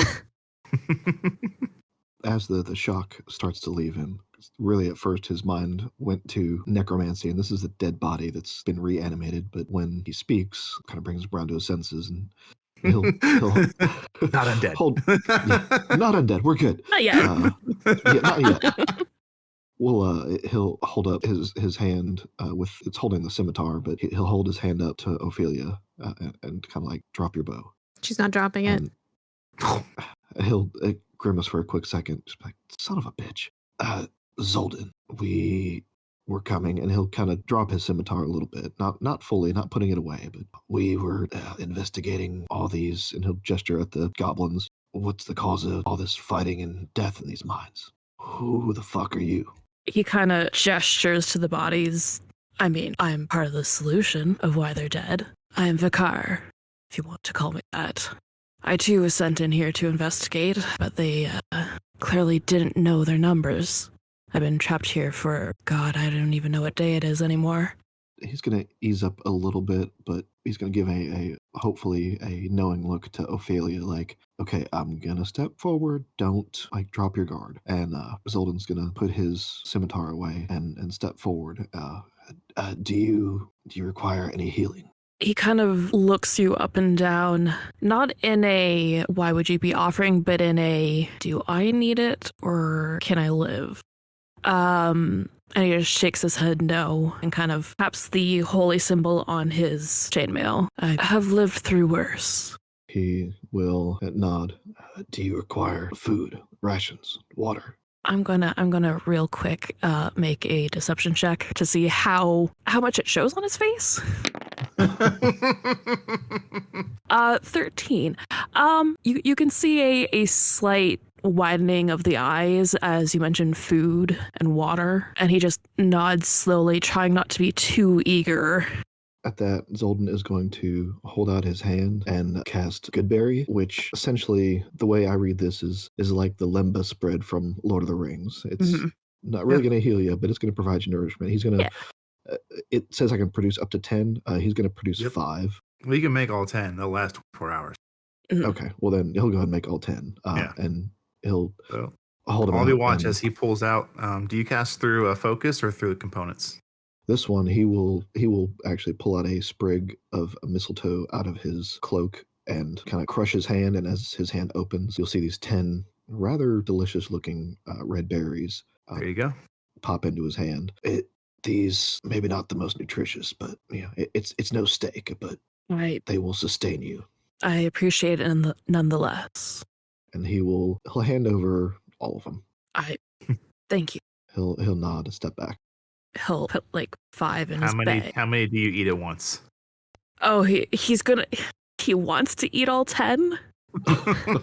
[SPEAKER 2] As the shock starts to leave him, really at first his mind went to necromancy, and this is a dead body that's been reanimated, but when he speaks, kind of brings him around to his senses, and he'll
[SPEAKER 1] not undead.
[SPEAKER 2] Not undead, we're good.
[SPEAKER 7] Not yet.
[SPEAKER 2] Not yet. Well, he'll hold up his hand with, it's holding the scimitar, but he'll hold his hand up to Ophelia and kind of like, drop your bow.
[SPEAKER 3] She's not dropping it.
[SPEAKER 2] He'll grimace for a quick second, just like, son of a bitch. Zoldin, we were coming, and he'll kind of drop his scimitar a little bit, not fully, not putting it away, but we were investigating all these, and he'll gesture at the goblins. What's the cause of all this fighting and death in these mines? Who the fuck are you?
[SPEAKER 7] He kind of gestures to the bodies. I mean, I'm part of the solution of why they're dead. I am Vikar, if you want to call me that. I too was sent in here to investigate, but they clearly didn't know their numbers. I've been trapped here for, God, I don't even know what day it is anymore.
[SPEAKER 2] He's going to ease up a little bit, but he's going to give a hopefully a knowing look to Ophelia, like, okay, I'm going to step forward. Don't, like, drop your guard. And Zoldin's going to put his scimitar away and step forward. Do you require any healing?
[SPEAKER 7] He kind of looks you up and down, not in a, why would you be offering, but in a, do I need it or can I live? And he just shakes his head no and kind of taps the holy symbol on his chainmail. I have lived through worse.
[SPEAKER 2] He will nod. Do you require food, rations, water?
[SPEAKER 7] I'm gonna real quick make a deception check to see how much it shows on his face. 13. You can see a slight widening of the eyes as you mentioned food and water, and he just nods slowly, trying not to be too eager.
[SPEAKER 2] At that, Zoldin is going to hold out his hand and cast Goodberry, which essentially, the way I read this, is like the Lemba spread from Lord of the Rings. It's not really going to heal you, but it's going to provide you nourishment. He's going to, it says I can produce up to 10. He's going to produce 5.
[SPEAKER 1] Well, you can make all 10. They'll last 4 hours.
[SPEAKER 2] Okay, well then he'll go ahead and make all 10. And he'll hold him
[SPEAKER 1] I'll
[SPEAKER 2] out.
[SPEAKER 1] be watch as he pulls out. Do you cast through a focus or through components?
[SPEAKER 2] This one, he will actually pull out a sprig of mistletoe out of his cloak and kind of crush his hand. And as his hand opens, you'll see these 10 rather delicious looking red berries.
[SPEAKER 1] There you go.
[SPEAKER 2] Pop into his hand. These maybe not the most nutritious, but it's no steak, but they will sustain you.
[SPEAKER 7] I appreciate it nonetheless.
[SPEAKER 2] And he'll hand over all of them.
[SPEAKER 7] Thank you.
[SPEAKER 2] He'll nod and step back.
[SPEAKER 7] He'll put like 5 in his bag.
[SPEAKER 1] How many do you eat at once?
[SPEAKER 7] Oh, he wants to eat all 10,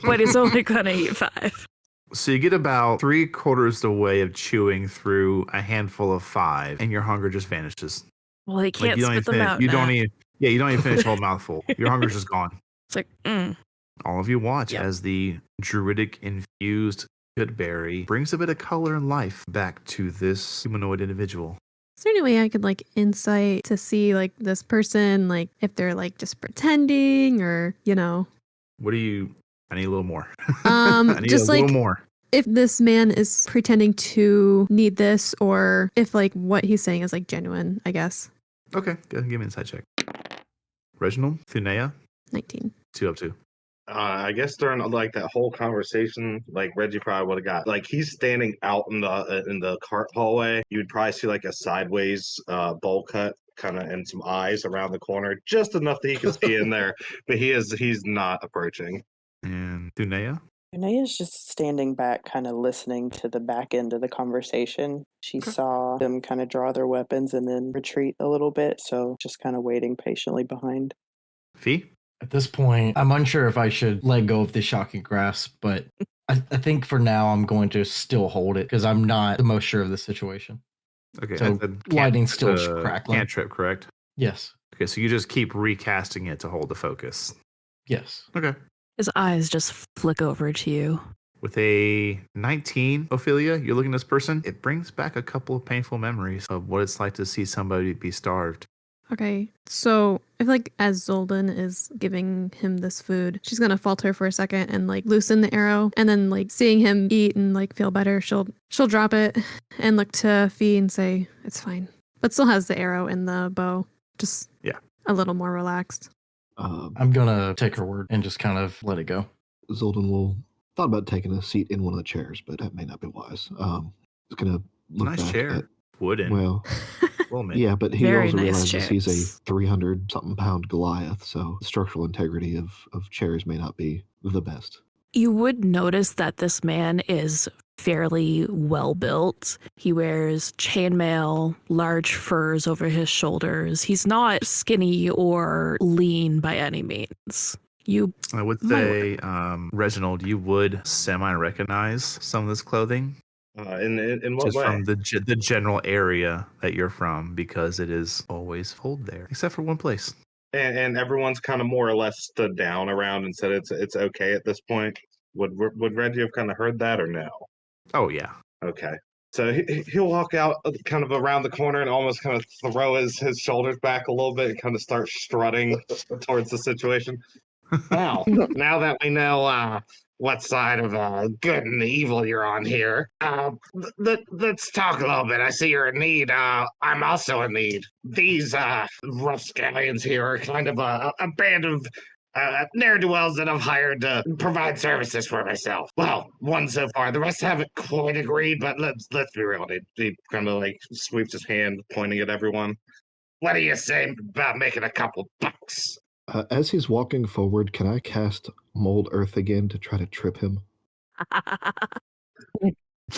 [SPEAKER 7] but he's only gonna eat 5.
[SPEAKER 1] So you get about 3/4 the way of chewing through a handful of 5, and your hunger just vanishes.
[SPEAKER 7] Well, he can't spit them out.
[SPEAKER 1] You don't even finish a whole mouthful. Your hunger's just gone.
[SPEAKER 7] It's like,
[SPEAKER 1] All of you watch as the druidic infused Goodberry brings a bit of color and life back to this humanoid individual.
[SPEAKER 3] Is there any way I could like insight to see like this person, like if they're like just pretending or,
[SPEAKER 1] What do you? I need a little more.
[SPEAKER 3] I need just
[SPEAKER 1] a
[SPEAKER 3] like
[SPEAKER 1] little more.
[SPEAKER 3] If this man is pretending to need this or if like what he's saying is like genuine, I guess.
[SPEAKER 1] Okay, go ahead and give me an insight check. Reginald, Thunea.
[SPEAKER 3] 19.
[SPEAKER 1] 2 up 2.
[SPEAKER 5] I guess during like that whole conversation, like Reggie probably would have got like he's standing out in the cart hallway. You'd probably see like a sideways bowl cut kind of and some eyes around the corner, just enough that he can see in there. But he's not approaching.
[SPEAKER 1] And Thunea?
[SPEAKER 6] Thunea's just standing back, kind of listening to the back end of the conversation. She saw them kind of draw their weapons and then retreat a little bit, so just kind of waiting patiently behind.
[SPEAKER 1] Fee?
[SPEAKER 4] At this point, I'm unsure if I should let go of the shocking grasp, but I think for now I'm going to still hold it because I'm not the most sure of the situation.
[SPEAKER 1] Okay.
[SPEAKER 4] So lighting's still crackling.
[SPEAKER 1] Cantrip, correct?
[SPEAKER 4] Yes.
[SPEAKER 1] Okay, so you just keep recasting it to hold the focus.
[SPEAKER 4] Yes.
[SPEAKER 1] Okay.
[SPEAKER 7] His eyes just flick over to you.
[SPEAKER 1] With a 19, Ophelia, you're looking at this person. It brings back a couple of painful memories of what it's like to see somebody be starved.
[SPEAKER 3] Okay, so I feel like as Zoldin is giving him this food, she's gonna falter for a second and like loosen the arrow, and then like seeing him eat and like feel better, she'll drop it and look to Fee and say it's fine, but still has the arrow and the bow, just a little more relaxed.
[SPEAKER 2] I'm
[SPEAKER 4] gonna take her word and just kind of let it go.
[SPEAKER 2] Zoldin will thought about taking a seat in one of the chairs, but that may not be wise. He's gonna look
[SPEAKER 1] nice
[SPEAKER 2] back
[SPEAKER 1] chair.
[SPEAKER 2] at,
[SPEAKER 1] Wooden.
[SPEAKER 2] well, yeah, but he
[SPEAKER 7] Very
[SPEAKER 2] also
[SPEAKER 7] nice
[SPEAKER 2] realizes he's a
[SPEAKER 7] chairs.
[SPEAKER 2] 300-something pound Goliath, so the structural integrity of chairs may not be the best.
[SPEAKER 7] You would notice that this man is fairly well built. He wears chainmail, large furs over his shoulders. He's not skinny or lean by any means.
[SPEAKER 1] I would say, Reginald, you would semi-recognize some of this clothing.
[SPEAKER 5] In what
[SPEAKER 1] Just
[SPEAKER 5] way?
[SPEAKER 1] from the general area that you're from, because it is always cold there, except for one place.
[SPEAKER 5] And everyone's kind of more or less stood down around and said it's okay at this point. Would Reggie have kind of heard that or no?
[SPEAKER 1] Oh yeah.
[SPEAKER 5] Okay. So he'll walk out kind of around the corner and almost kind of throw his shoulders back a little bit and kind of start strutting towards the situation. Now that we know what side of good and evil you're on here, let's talk a little bit. I see you're in need. I'm also in need. These rapscallions here are kind of a band of ne'er-do-wells that I've hired to provide services for myself. Well, one so far. The rest haven't quite agreed, but let's be real. He kind of like sweeps his hand, pointing at everyone. What do you say about making a couple bucks?
[SPEAKER 2] As he's walking forward, can I cast Mold Earth again to try to trip him?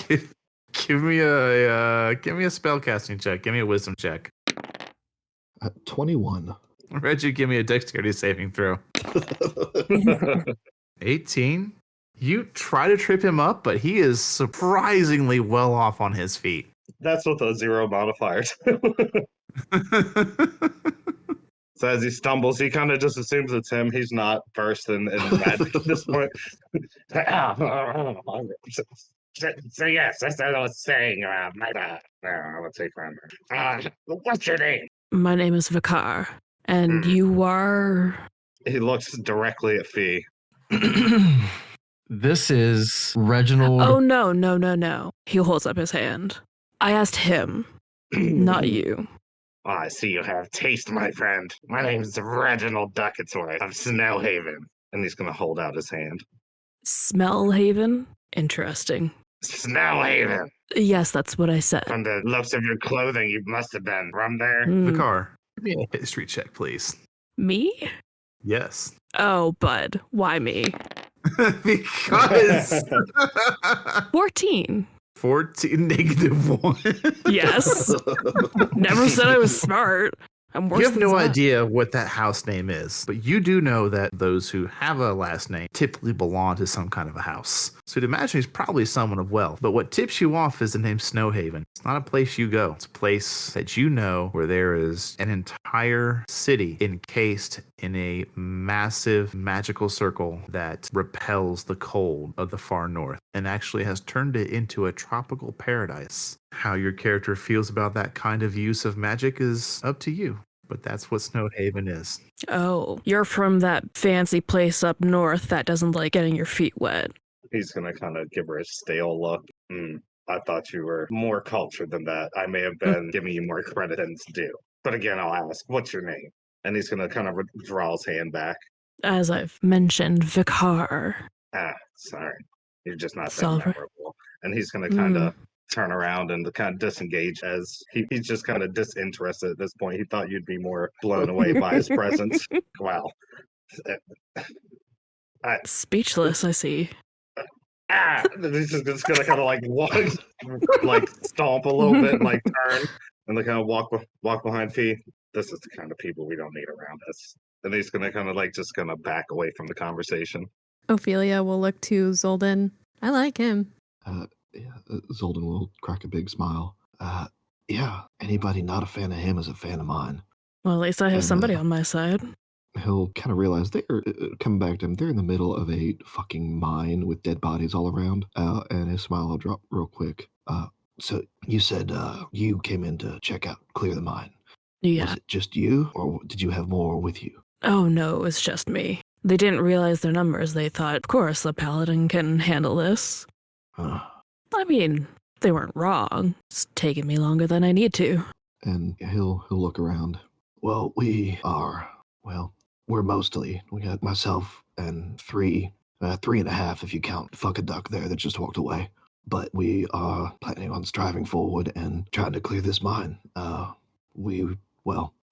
[SPEAKER 1] Give me a spell casting check. Give me a wisdom check.
[SPEAKER 2] 21.
[SPEAKER 1] Reggie, give me a dexterity saving throw. 18. You try to trip him up, but he is surprisingly well off on his feet.
[SPEAKER 5] That's with a 0 modifier. So as he stumbles, he kind of just assumes it's him. He's not versed in magic at this point. So yes, as I was saying, let's say friend. What's your name?
[SPEAKER 7] My name is Vikar, and you are...
[SPEAKER 5] He looks directly at Fee.
[SPEAKER 4] This is Reginald.
[SPEAKER 7] Oh, no. He holds up his hand. I asked him, not you.
[SPEAKER 5] I see you have taste, my friend. My name's Reginald Ducketsworth of Snowhaven. And he's going to hold out his hand.
[SPEAKER 7] Smellhaven? Interesting.
[SPEAKER 5] Snowhaven.
[SPEAKER 7] Yes, that's what I said.
[SPEAKER 5] From the looks of your clothing, you must have been from there.
[SPEAKER 1] Vikar, give me a history check, please.
[SPEAKER 7] Me?
[SPEAKER 1] Yes.
[SPEAKER 7] Oh, bud. Why me?
[SPEAKER 1] Because
[SPEAKER 7] 14.
[SPEAKER 1] 14 -1.
[SPEAKER 7] Yes. Never said I was smart. I'm worse
[SPEAKER 1] You have
[SPEAKER 7] than
[SPEAKER 1] no
[SPEAKER 7] that.
[SPEAKER 1] idea what that house name is, but you do know that those who have a last name typically belong to some kind of a house. So you'd imagine he's probably someone of wealth. But what tips you off is the name Snowhaven. It's not a place you go. It's a place that you know where there is an entire city encased in a massive magical circle that repels the cold of the far north and actually has turned it into a tropical paradise. How your character feels about that kind of use of magic is up to you, but that's what Snowhaven is.
[SPEAKER 7] Oh, you're from that fancy place up north that doesn't like getting your feet wet.
[SPEAKER 5] He's going to kind of give her a stale look. I thought you were more cultured than that. I may have been giving you more credit than it's due. But again, I'll ask, what's your name? And he's going to kind of draw his hand back.
[SPEAKER 7] As I've mentioned, Vikar.
[SPEAKER 5] Sorry. You're just not that
[SPEAKER 7] Solver.
[SPEAKER 5] memorable. And he's going to kind of turn around and kind of disengage as he's just kind of disinterested at this point. He thought you'd be more blown away by his presence. Wow.
[SPEAKER 7] Speechless, I see.
[SPEAKER 5] He's just gonna kind of like walk, like stomp a little bit, and like turn, and like kind of walk behind Fee. This is the kind of people we don't need around us. And he's gonna kind of like just gonna back away from the conversation.
[SPEAKER 3] Ophelia will look to Zoldin. I like him.
[SPEAKER 2] Zoldin will crack a big smile. Yeah, anybody not a fan of him is a fan of mine.
[SPEAKER 7] Well, at least I have somebody on my side.
[SPEAKER 2] He'll kind of realize they're coming back to him. They're in the middle of a fucking mine with dead bodies all around. And his smile will drop real quick. So you said you came in to check out, clear the mine.
[SPEAKER 7] Yeah.
[SPEAKER 2] Was it just you, or did you have more with you?
[SPEAKER 7] Oh, no, it was just me. They didn't realize their numbers. They thought, of course, the paladin can handle this. I mean, they weren't wrong. It's taking me longer than I need to.
[SPEAKER 2] And he'll look around. Well, we're mostly, we got myself and three and a half if you count fuck a duck there that just walked away. But we are planning on striving forward and trying to clear this mine.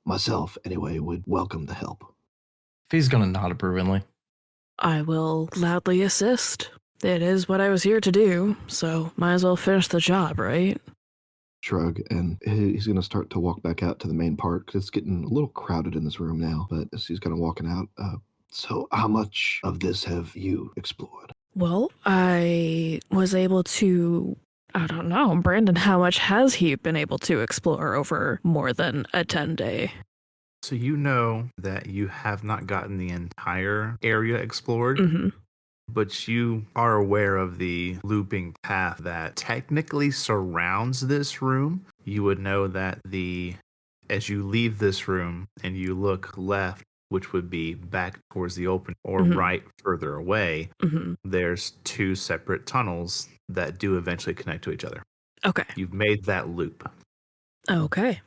[SPEAKER 2] Myself anyway, would welcome the help.
[SPEAKER 4] Fee's gonna nod approvingly.
[SPEAKER 7] I will gladly assist. It is what I was here to do, so might as well finish the job, right?
[SPEAKER 2] Shrug, and he's going to start to walk back out to the main part because it's getting a little crowded in this room now. But as he's kind of walking out, so how much of this have you explored?
[SPEAKER 7] Well, I was able to, I don't know, Brandon, how much has he been able to explore over more than a 10-day?
[SPEAKER 1] So you know that you have not gotten the entire area explored,
[SPEAKER 7] Mm-hmm.
[SPEAKER 1] but you are aware of the looping path that technically surrounds this room. You would know that as you leave this room and you look left, which would be back towards the open, or
[SPEAKER 7] Mhm.
[SPEAKER 1] right further away,
[SPEAKER 7] Mm-hmm.
[SPEAKER 1] there's two separate tunnels that do eventually connect to each other.
[SPEAKER 7] Okay.
[SPEAKER 1] You've made that loop.
[SPEAKER 7] Okay.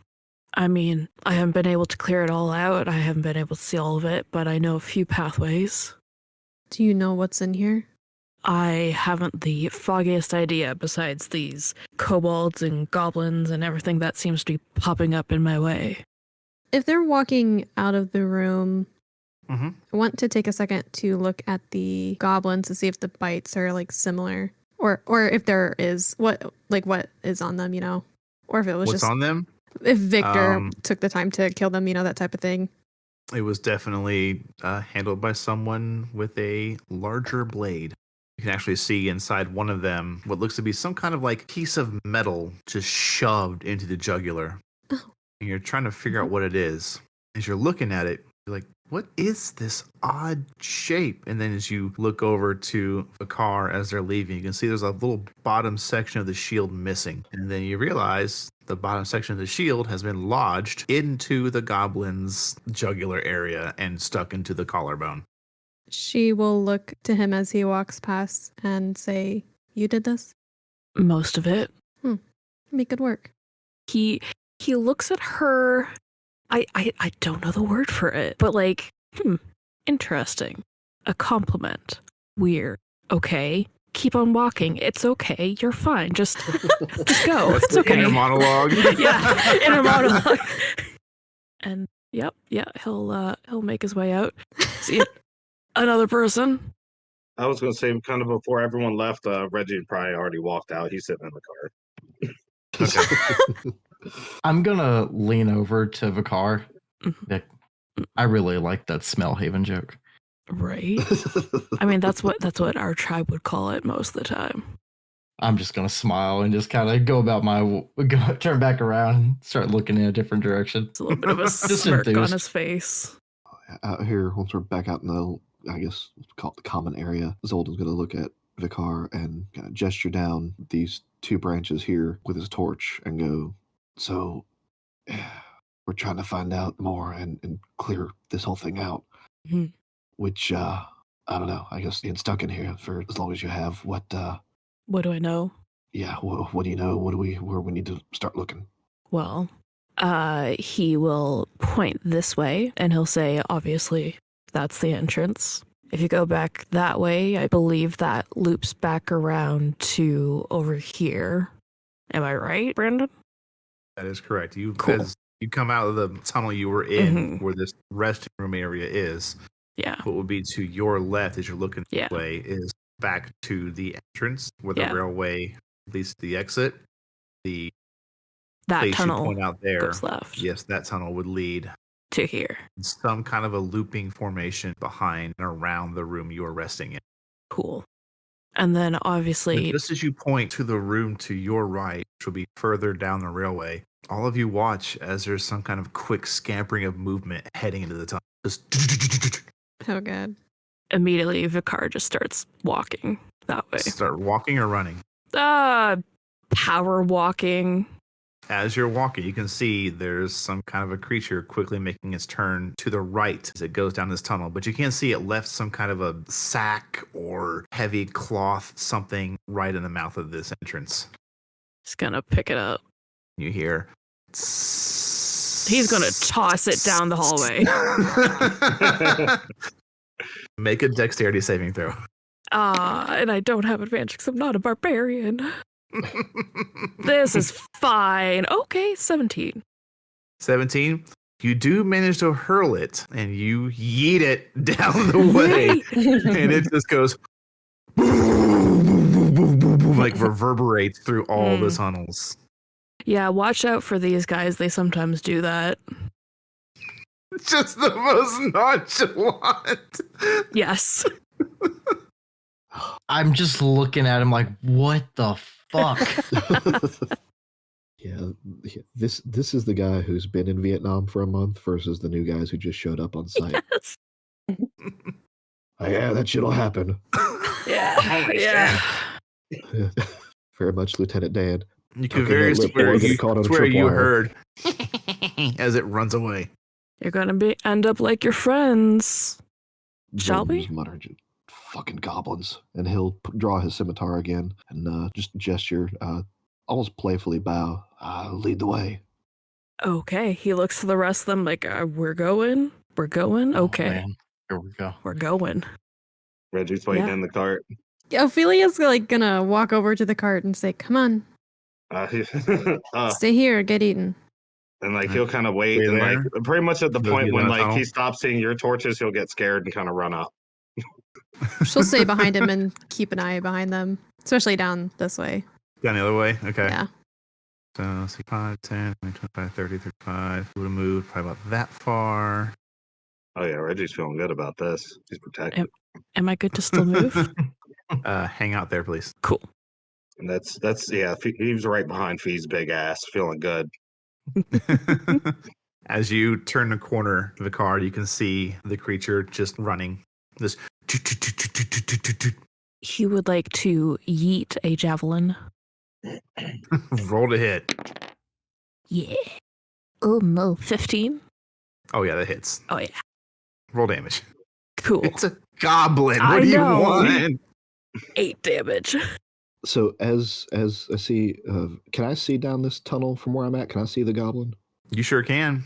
[SPEAKER 7] I mean, I haven't been able to clear it all out. I haven't been able to see all of it, but I know a few pathways.
[SPEAKER 3] Do you know what's in here?
[SPEAKER 7] I haven't the foggiest idea besides these kobolds and goblins and everything that seems to be popping up in my way.
[SPEAKER 3] If they're walking out of the room,
[SPEAKER 1] Mm-hmm.
[SPEAKER 3] I want to take a second to look at the goblins to see if the bites are like similar, or if there is what is on them, or if it was
[SPEAKER 1] What's
[SPEAKER 3] just
[SPEAKER 1] on them?
[SPEAKER 3] if Victor took the time to kill them, that type of thing.
[SPEAKER 1] It was definitely handled by someone with a larger blade. You can actually see inside one of them what looks to be some kind of like piece of metal just shoved into the jugular.
[SPEAKER 3] Oh.
[SPEAKER 1] And you're trying to figure out what it is. As you're looking at it, you're like, what is this odd shape? And then as you look over to Vikar as they're leaving, you can see there's a little bottom section of the shield missing. And then you realize the bottom section of the shield has been lodged into the goblin's jugular area and stuck into the collarbone.
[SPEAKER 3] She will look to him as he walks past and say, "You did this?
[SPEAKER 7] Most of it.
[SPEAKER 3] Make good work."
[SPEAKER 7] He looks at her. I don't know the word for it, but like, interesting. A compliment. Weird. Okay. Keep on walking. It's okay. You're fine. Just go.
[SPEAKER 1] That's
[SPEAKER 7] It's
[SPEAKER 1] the
[SPEAKER 7] okay.
[SPEAKER 1] inner monologue.
[SPEAKER 7] Yeah, inner monologue. And he'll make his way out. See another person.
[SPEAKER 5] I was going to say, kind of before everyone left, Reggie probably already walked out. He's sitting in the car.
[SPEAKER 1] Okay.
[SPEAKER 4] I'm gonna lean over to Vikar. Like, I really like that smell haven joke.
[SPEAKER 7] Right. I mean, that's what our tribe would call it most of the time.
[SPEAKER 4] I'm just gonna smile and just kind of go about turn back around and start looking in a different direction.
[SPEAKER 7] It's a little bit of a
[SPEAKER 4] Just
[SPEAKER 7] smirk on
[SPEAKER 4] enthused.
[SPEAKER 7] his face.
[SPEAKER 2] Out here, once we're back out in the, I guess, call it the common area, Zoldin's going to look at Vikar and kind of gesture down these two branches here with his torch and go, so we're trying to find out more and clear this whole thing out.
[SPEAKER 7] Mhm.
[SPEAKER 2] Which, I don't know, I guess being stuck in here for as long as you have, what do I know? What do you know? Where we need to start looking?
[SPEAKER 7] Well, he will point this way and he'll say, obviously, that's the entrance. If you go back that way, I believe that loops back around to over here. Am I right, Brandon?
[SPEAKER 1] That is correct.
[SPEAKER 7] Cool.
[SPEAKER 1] As you come out of the tunnel you were in,
[SPEAKER 7] Mhm.
[SPEAKER 1] where this resting room area is,
[SPEAKER 7] Yeah.
[SPEAKER 1] what would be to your left as you're looking
[SPEAKER 7] Yeah.
[SPEAKER 1] this way is back to the entrance where the
[SPEAKER 7] Yeah.
[SPEAKER 1] railway leads to the exit. The
[SPEAKER 7] That
[SPEAKER 1] place you
[SPEAKER 7] tunnel
[SPEAKER 1] point out there,
[SPEAKER 7] goes left
[SPEAKER 1] yes, that tunnel would lead
[SPEAKER 7] to here.
[SPEAKER 1] some kind of a looping formation behind and around the room you are resting in.
[SPEAKER 7] Cool. And then
[SPEAKER 1] And
[SPEAKER 7] obviously,
[SPEAKER 1] just as you point to the room to your right, which will be further down the railway, all of you watch as there's some kind of quick scampering of movement heading into the tunnel. Just
[SPEAKER 3] Oh god.
[SPEAKER 7] immediately Vikar just starts walking that way.
[SPEAKER 1] start walking or running.
[SPEAKER 7] Power walking.
[SPEAKER 1] As you're walking, you can see there's some kind of a creature quickly making its turn to the right as it goes down this tunnel, but you can't see it left some kind of a sack or heavy cloth, something right in the mouth of this entrance.
[SPEAKER 7] He's gonna pick it up.
[SPEAKER 1] You hear.
[SPEAKER 7] He's gonna toss it down the hallway.
[SPEAKER 1] Make a dexterity saving throw.
[SPEAKER 7] And I don't have advantage because I'm not a barbarian. This is fine. Okay, 17.
[SPEAKER 1] 17. You do manage to hurl it, and you yeet it down the way, and it just goes like reverberates through all the tunnels.
[SPEAKER 7] Yeah, watch out for these guys. They sometimes do that.
[SPEAKER 1] Just the most nonchalant.
[SPEAKER 7] Yes.
[SPEAKER 4] I'm just looking at him like, what the fuck?
[SPEAKER 2] Yeah, this is the guy who's been in Vietnam for a month versus the new guys who just showed up on site.
[SPEAKER 7] Yes.
[SPEAKER 2] Oh, yeah, that shit'll happen.
[SPEAKER 7] Yeah. Yeah.
[SPEAKER 2] Very much, Lieutenant Dan.
[SPEAKER 1] You can
[SPEAKER 2] Okay,
[SPEAKER 1] very
[SPEAKER 2] that lip
[SPEAKER 1] swear
[SPEAKER 2] boy get
[SPEAKER 1] you,
[SPEAKER 2] caught on a
[SPEAKER 1] swear you
[SPEAKER 2] tripwire.
[SPEAKER 1] heard as it runs away.
[SPEAKER 7] You're gonna end up like your friends. Shall
[SPEAKER 2] Zoldin
[SPEAKER 7] we?
[SPEAKER 2] just mutter, fucking goblins. And he'll draw his scimitar again and just gesture, almost playfully bow. Lead the way.
[SPEAKER 7] Okay. He looks to the rest of them like, we're going? We're going?
[SPEAKER 4] Oh,
[SPEAKER 7] Okay.
[SPEAKER 4] man. Here we go.
[SPEAKER 7] We're going.
[SPEAKER 5] Reggie's waiting
[SPEAKER 7] Yeah.
[SPEAKER 5] in the cart.
[SPEAKER 3] Ophelia's like gonna walk over to the cart and say, "Come on, stay here, get eaten."
[SPEAKER 5] And like he'll kind of wait,
[SPEAKER 1] Stay
[SPEAKER 5] and
[SPEAKER 1] there.
[SPEAKER 5] like pretty much at the
[SPEAKER 1] They'll
[SPEAKER 5] point
[SPEAKER 1] get
[SPEAKER 5] when
[SPEAKER 1] in a
[SPEAKER 5] like
[SPEAKER 1] tunnel.
[SPEAKER 5] he stops seeing your torches, he'll get scared and kind of run up.
[SPEAKER 3] She'll stay behind him and keep an eye behind them, especially down this way.
[SPEAKER 1] Down the other way? Okay.
[SPEAKER 3] Yeah.
[SPEAKER 1] So, see, 5, 10, 20, 25, 30, 35. Would have moved probably about that far.
[SPEAKER 5] Oh yeah, Reggie's feeling good about this. He's protected,
[SPEAKER 7] Am I good to still move?
[SPEAKER 1] Hang out there, please.
[SPEAKER 7] Cool.
[SPEAKER 5] and that's yeah. He was right behind Fee's big ass, feeling good.
[SPEAKER 1] As you turn the corner of the car, you can see the creature just running. This
[SPEAKER 7] He would like to yeet a javelin.
[SPEAKER 1] roll to hit.
[SPEAKER 7] Yeah. Oh no. 15?
[SPEAKER 1] Oh yeah, that hits.
[SPEAKER 7] Oh yeah.
[SPEAKER 1] Roll damage.
[SPEAKER 7] Cool.
[SPEAKER 1] It's a goblin.
[SPEAKER 7] I
[SPEAKER 1] What do you
[SPEAKER 7] know.
[SPEAKER 1] want?
[SPEAKER 7] 8 damage.
[SPEAKER 2] So as I see, can I see down this tunnel from where I'm at? Can I see the goblin?
[SPEAKER 1] You sure can.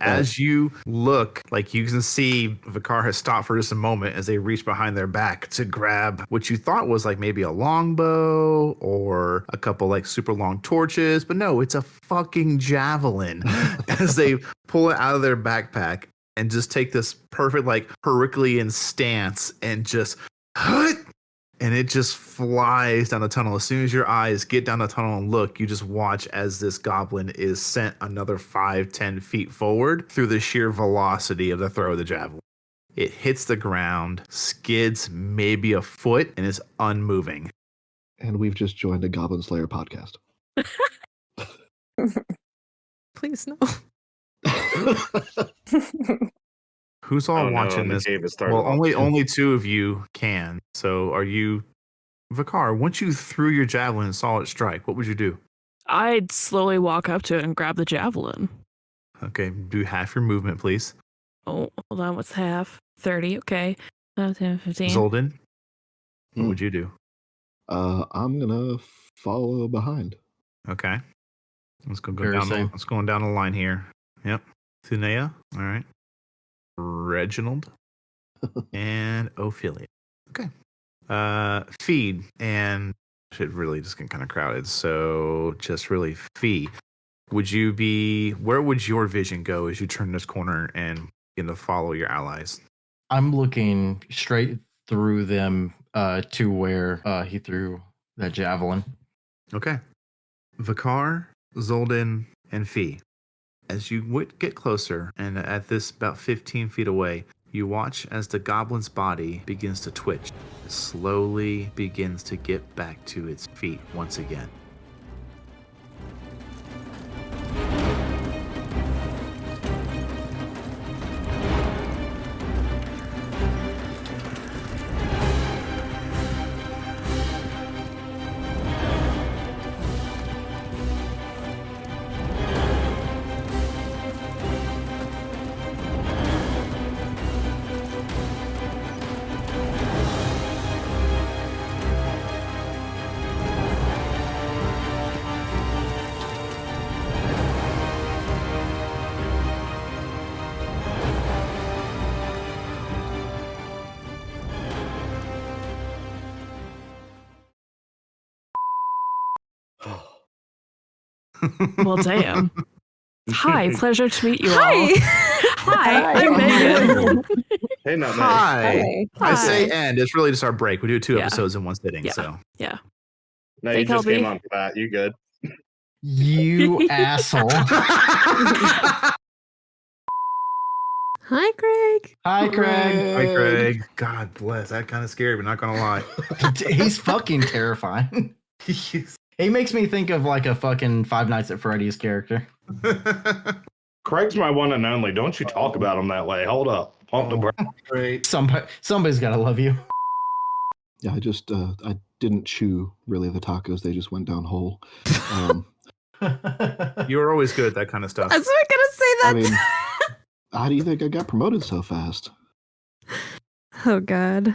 [SPEAKER 1] As you look, like you can see Vikar has stopped for just a moment as they reach behind their back to grab what you thought was like maybe a longbow or a couple like super long torches, but no, it's a fucking javelin. As they pull it out of their backpack and just take this perfect like Herculean stance and just and it just flies down the tunnel. As soon as your eyes get down the tunnel and look, you just watch as this goblin is sent another 5-10 feet forward through the sheer velocity of the throw of the javelin. It hits the ground, skids maybe a foot, and is unmoving.
[SPEAKER 2] And we've just joined a Goblin Slayer podcast.
[SPEAKER 3] Please no.
[SPEAKER 1] Who's all
[SPEAKER 5] Oh, no,
[SPEAKER 1] watching
[SPEAKER 5] and the
[SPEAKER 1] this?
[SPEAKER 5] cave has started
[SPEAKER 1] Well,
[SPEAKER 5] off, too.
[SPEAKER 1] only 2 of you can. So are you, Vikar? Once you threw your javelin and saw it strike, what would you do?
[SPEAKER 7] I'd slowly walk up to it and grab the javelin.
[SPEAKER 1] Okay, do half your movement, please.
[SPEAKER 7] Oh, hold on. What's half? 30. Okay. 10, 15.
[SPEAKER 1] Zoldin, what
[SPEAKER 2] Hmm.
[SPEAKER 1] would you do?
[SPEAKER 2] I'm gonna follow behind.
[SPEAKER 1] Okay. Let's go
[SPEAKER 4] Very
[SPEAKER 1] down.
[SPEAKER 4] same.
[SPEAKER 1] Let's go down the line here. Yep. Thunea. All right. Reginald and Ophelia. Okay. Feed and shit really just get kind of crowded. So just really Fee. Where would your vision go as you turn this corner and begin to follow your allies?
[SPEAKER 4] I'm looking straight through them to where he threw that javelin.
[SPEAKER 1] Okay. Vikar, Zoldin, and Fee. As you get closer, and at this about 15 feet away, you watch as the goblin's body begins to twitch. It slowly begins to get back to its feet once again.
[SPEAKER 7] Well, damn. Hi, pleasure to meet you all.
[SPEAKER 3] Hi.
[SPEAKER 7] Hi, I'm
[SPEAKER 6] Hi.
[SPEAKER 7] Megan.
[SPEAKER 5] Hey, not
[SPEAKER 1] Hi.
[SPEAKER 6] Hi.
[SPEAKER 1] I say
[SPEAKER 7] Hi.
[SPEAKER 1] end. It's really just our break. We do 2
[SPEAKER 7] Yeah.
[SPEAKER 1] episodes in one sitting.
[SPEAKER 7] Yeah.
[SPEAKER 1] So
[SPEAKER 7] Yeah.
[SPEAKER 5] No,
[SPEAKER 7] Hey,
[SPEAKER 5] you just came
[SPEAKER 7] Kelby.
[SPEAKER 5] on for that. You good?
[SPEAKER 4] You asshole.
[SPEAKER 3] Hi, Craig.
[SPEAKER 4] Hi, Craig.
[SPEAKER 1] Hi, Craig. God bless. That kind of scared me, not gonna lie.
[SPEAKER 4] He's fucking terrifying. He makes me think of like a fucking Five Nights at Freddy's character.
[SPEAKER 5] Craig's my one and only. Don't you talk about him that way. Hold up. Pump the brakes.
[SPEAKER 1] Great.
[SPEAKER 4] Somebody's gotta love you.
[SPEAKER 2] Yeah, I didn't chew really the tacos. They just went down whole.
[SPEAKER 1] You're always good at that kind of stuff.
[SPEAKER 3] I was gonna say that.
[SPEAKER 2] I mean, how do you think I got promoted so fast?
[SPEAKER 3] Oh God.